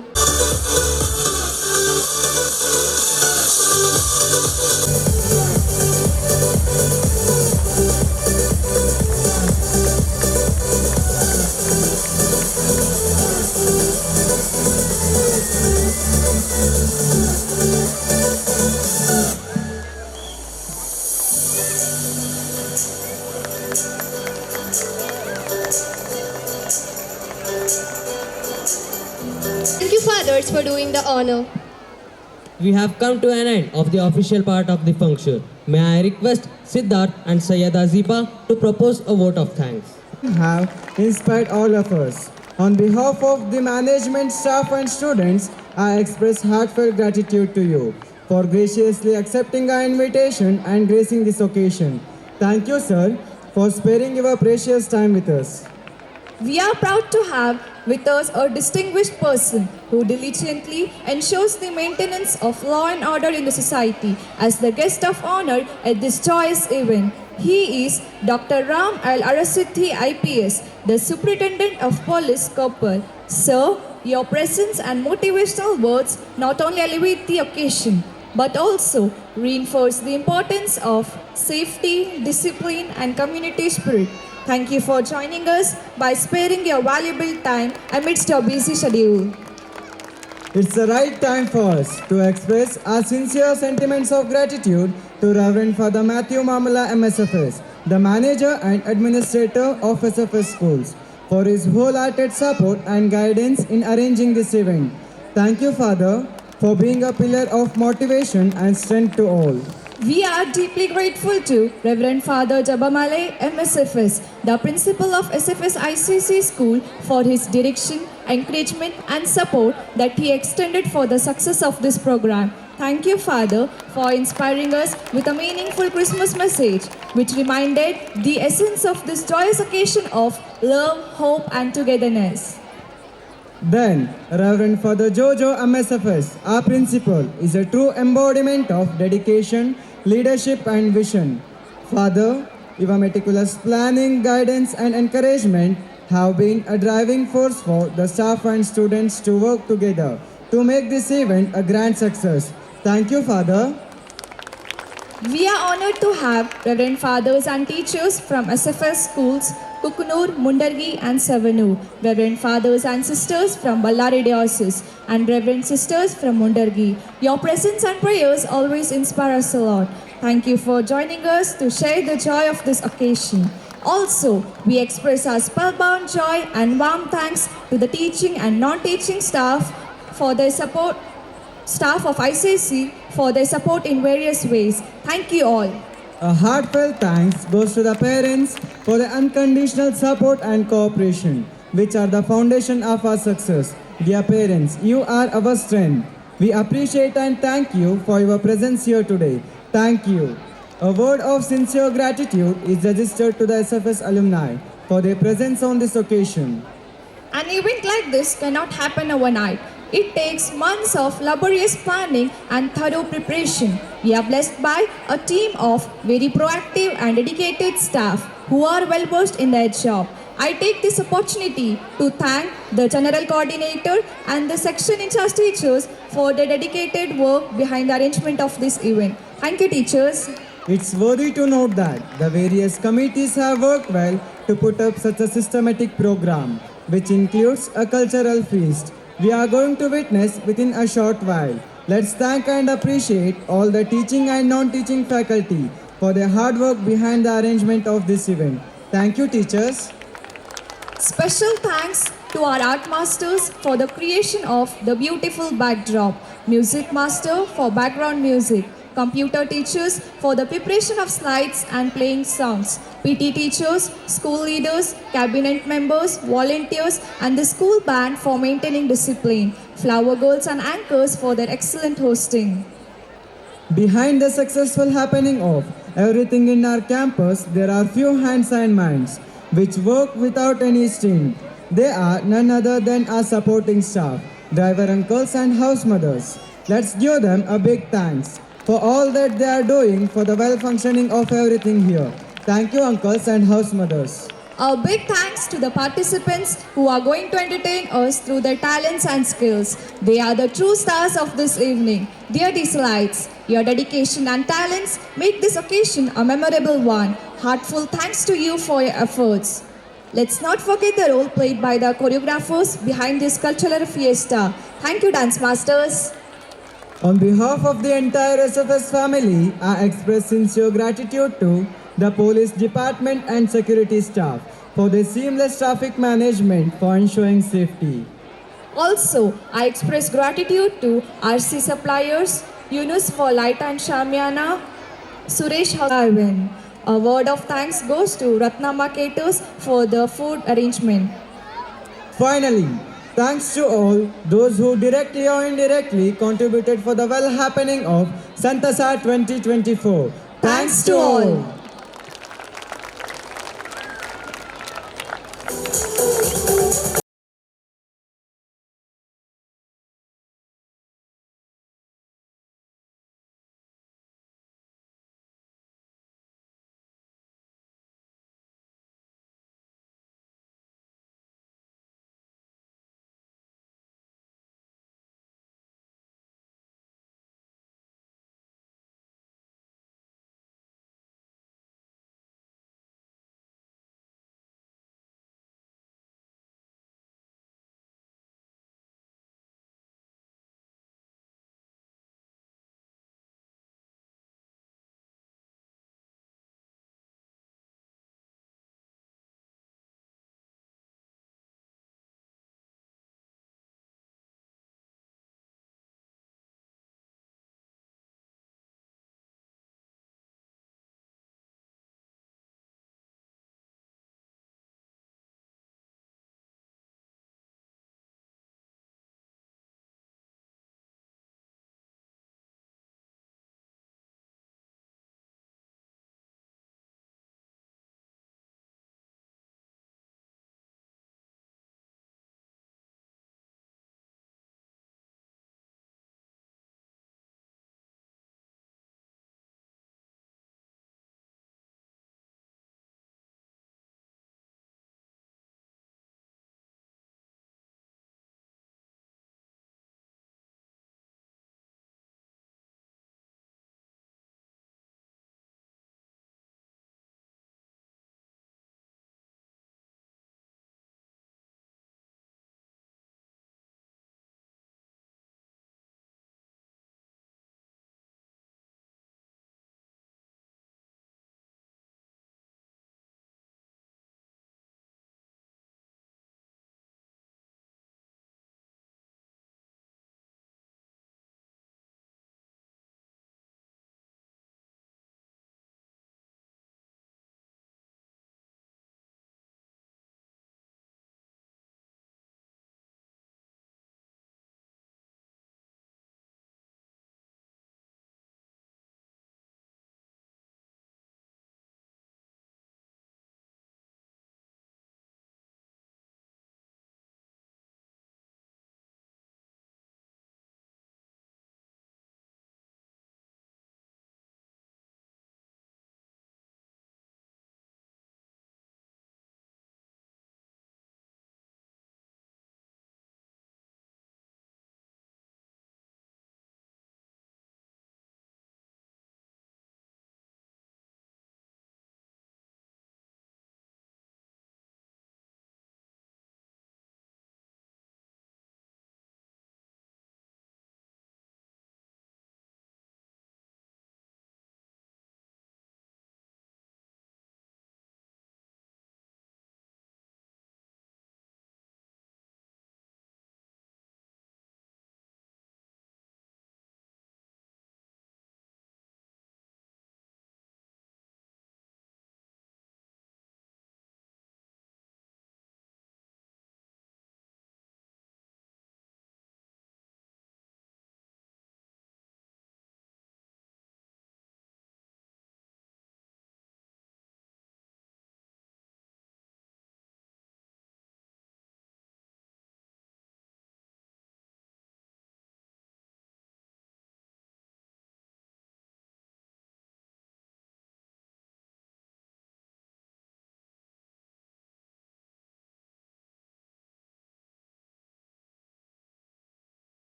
Thank you, fathers, for doing the honor. we have come to an end of the official part of the function. May I request Siddharth and Sayyada Ziba to propose a vote of thanks. Have inspired all of us. On behalf of the management, staff and students, I express heartfelt gratitude to you for graciously accepting our invitation and gracing this occasion. Thank you, sir, for sparing your precious time with us. We are proud to have with us a distinguished person who diligently ensures the maintenance of law and order in the society as the guest of honor at this joyous event. He is Dr. Ram Al Arasithi IPS, the Superintendent of Police Koppal. Sir, your presence and motivational words not only elevate the occasion but also reinforce the importance of safety, discipline, and community spirit. Thank you for joining us by sparing your valuable time amidst your busy schedule. It's the right time for us to express our sincere sentiments of gratitude to Reverend Father Matthew Mamala MSFS, the manager and administrator of SFS schools, for his wholehearted support and guidance in arranging this event. Thank you, Father, for being a pillar of motivation and strength to all. We are deeply grateful to Reverend Father Jabamale MSFS, the principal of SFS ICC School, for his direction, encouragement and support that he extended for the success of this program. Thank you, Father, for inspiring us with a meaningful Christmas message, which reminded the essence of this joyous occasion of love, hope and togetherness. Then, Reverend Father Jojo MSFS, our principal, is a true embodiment of dedication, leadership and vision. Father, your meticulous planning, guidance and encouragement have been a driving force for the staff and students to work together to make this event a grand success. Thank you, Father. We are honored to have Reverend Fathers and teachers from SFS schools, Kukunur, Mundargi and Savanu, Reverend Fathers and Sisters from Ballari Diocese, and Reverend Sisters from Mundargi. Your presence and prayers always inspire us a lot. Thank you for joining us to share the joy of this occasion. Also, we express our spellbound joy and warm thanks to the teaching and non-teaching staff for their support, staff of ICC for their support in various ways. Thank you all. A heartfelt thanks goes to the parents for the unconditional support and cooperation, which are the foundation of our success. Dear parents, you are our strength. We appreciate and thank you for your presence here today. Thank you. A word of sincere gratitude is registered to the SFS alumni for their presence on this occasion. An event like this cannot happen overnight. It takes months of laborious planning and thorough preparation. We are blessed by a team of very proactive and dedicated staff who are well versed in their job. I take this opportunity to thank the General Coordinator and the section in charge teachers for their dedicated work behind the arrangement of this event. Thank you, teachers. It's worthy to note that the various committees have worked well to put up such a systematic program, which includes a cultural feast we are going to witness within a short while. Let's thank and appreciate all the teaching and non-teaching faculty for their hard work behind the arrangement of this event. Thank you, teachers. Special thanks to our art masters for the creation of the beautiful backdrop, music master for background music, computer teachers for the preparation of slides and playing songs, PT teachers, school leaders, cabinet members, volunteers and the school band for maintaining discipline, flower girls and anchors for their excellent hosting. Behind the successful happening of everything in our campus, there are few hands and minds which work without any stint. They are none other than our supporting staff, driver uncles and house mothers. Let's give them a big thanks for all that they are doing for the well-functioning of everything here. Thank you, uncles and house mothers. A big thanks to the participants who are going to entertain us through their talents and skills. They are the true stars of this evening. Dear Dieselites, your dedication and talents make this occasion a memorable one. Heartfelt thanks to you for your efforts. Let's not forget the role played by the choreographers behind this cultural fiesta. Thank you, dance masters. On behalf of the entire SFS family, I express sincere gratitude to the police department and security staff for their seamless traffic management for ensuring safety. Also, I express gratitude to RC suppliers, Yunus for light and Shamiana, Suresh Arvin. A word of thanks goes to Ratnama Caters for the food arrangement. Finally, thanks to all those who directly or indirectly contributed for the well happening of Santasa 2024. Thanks to all.